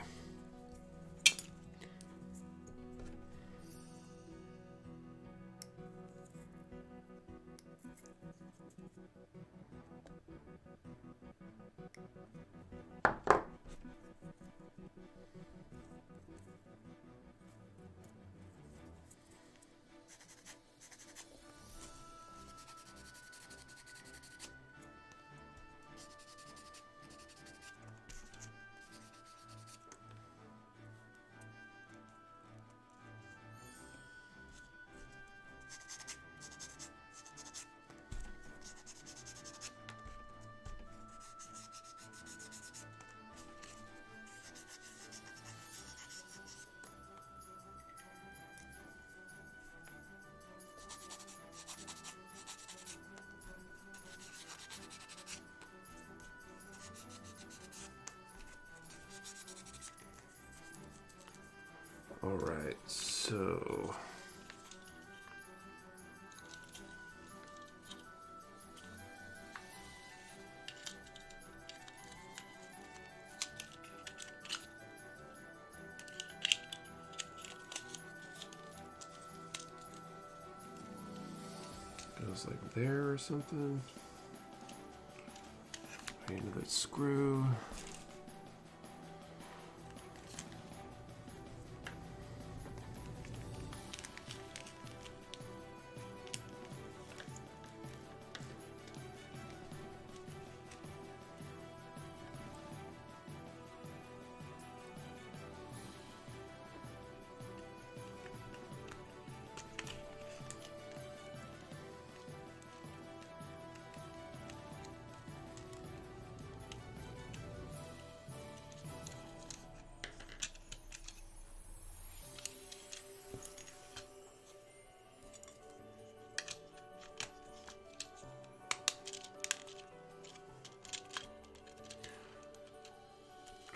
All right, so goes like there or something. Right into that screw.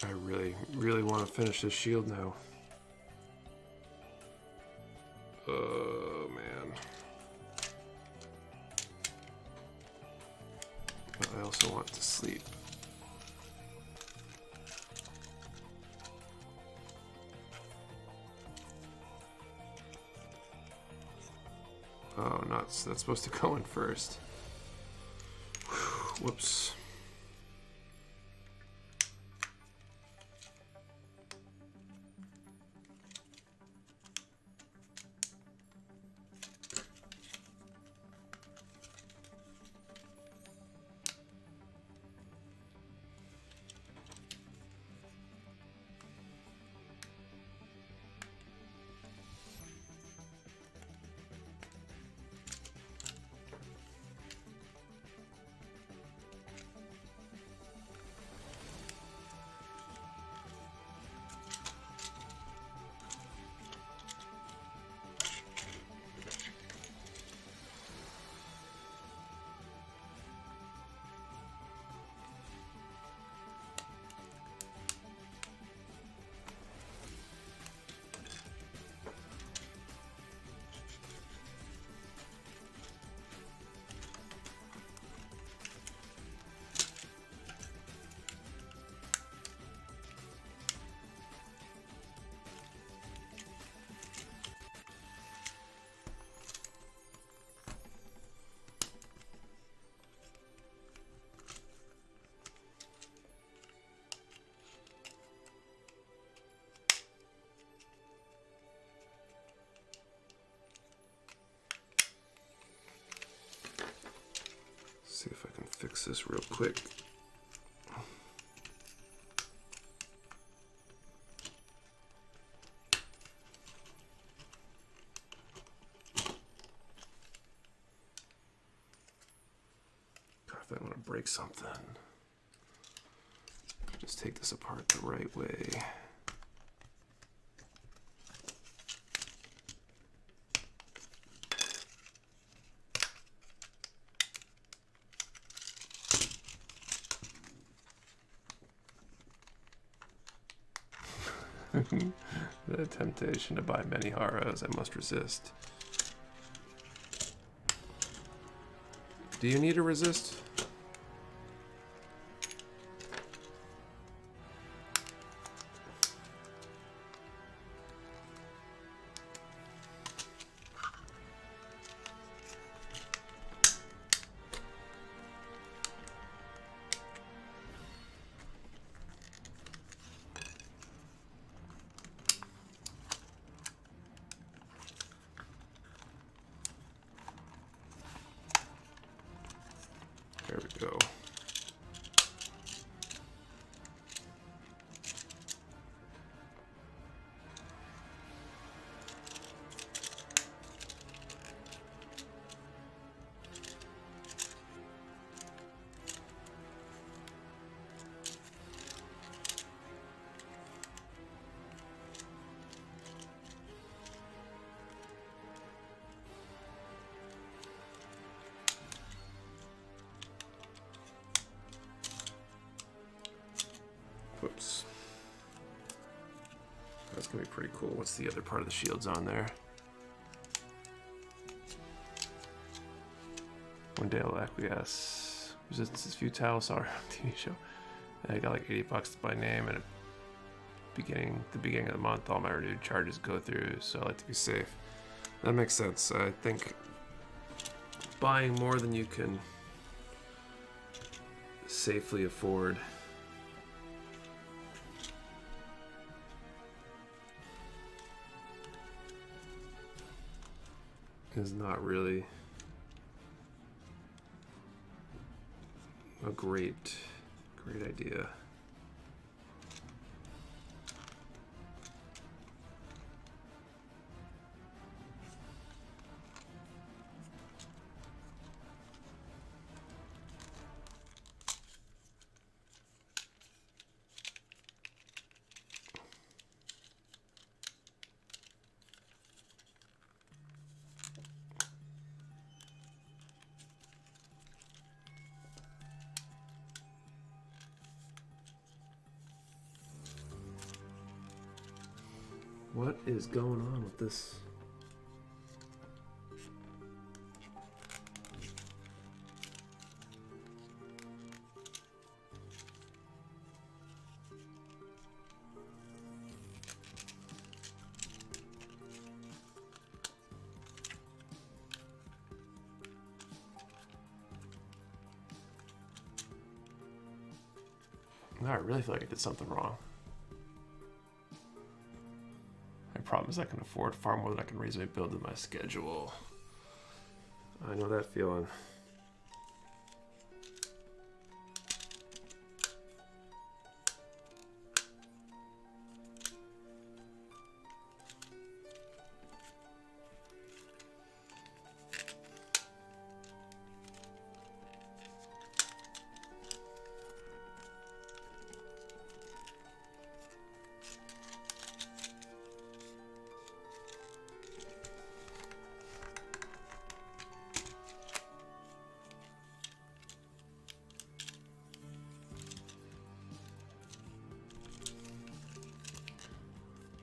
I really want to finish this shield now. Oh, man. But I also want to sleep. Oh, nuts. That's supposed to go in first. Whoops. fix this real quick. God, if I want to break something, just take this apart the right way. The temptation to buy many Haros I must resist. Do you need to resist? There we go. Whoops. That's gonna be pretty cool. What's the other part of the shields on there? One day I'll acquiesce. Resistance is futile. Sorry, TV show. And I got like $80 by name, and at the beginning of the month, all my renewed charges go through. So I like to be safe. That makes sense. I think buying more than you can safely afford is not really a great idea. What is going on with this? No, I really feel like I did something wrong. Problem is I can afford far more than I can reasonably build in my schedule. I know that feeling.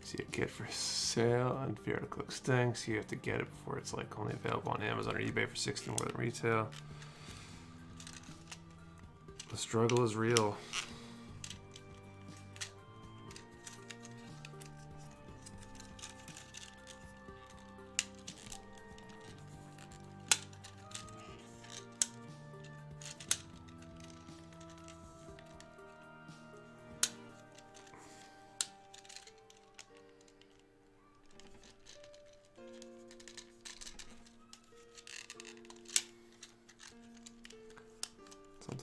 See a kit for sale and if your article stinks, you have to get it before it's like only available on Amazon or eBay for $60 more than retail. The struggle is real.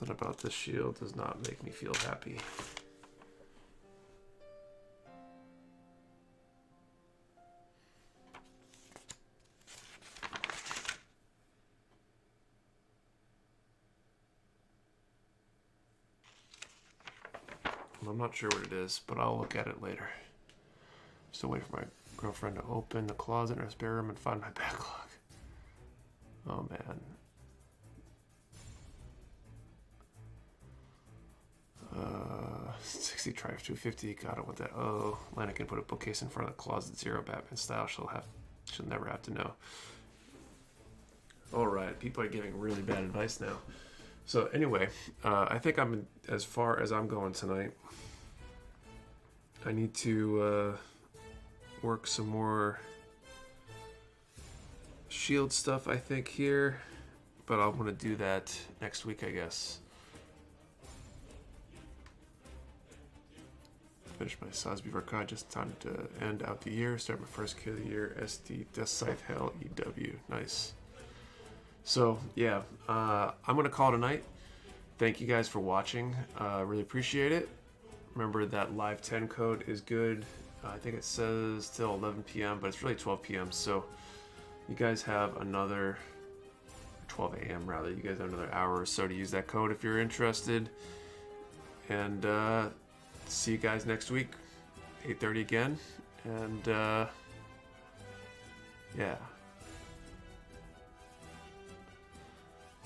Something about this shield does not make me feel happy. I'm not sure what it is, but I'll look at it later. Still waiting for my girlfriend to open the closet in her spare room and find my backlog. Oh man. 60 Triumph 250. God, I want that. Oh, Lana can put a bookcase in front of the closet, zero Batman style. She'll never have to know. All right, people are giving really bad advice now. So anyway, I think I'm as far as I'm going tonight. I need to work some more shield stuff, I think, here, but I'll want to do that next week, I guess. Finish my Sosby Varkai just in time to end out the year. Start my first kit of the year, SD Death Scythe Hell EW. Nice. So yeah, I'm gonna call it a night. Thank you guys for watching. Really appreciate it. Remember that live 10 code is good. I think it says till 11 p.m., but it's really 12 p.m. So you guys have another 12 a.m. rather. You guys have another hour or so to use that code if you're interested. And see you guys next week, 8:30 again. And yeah.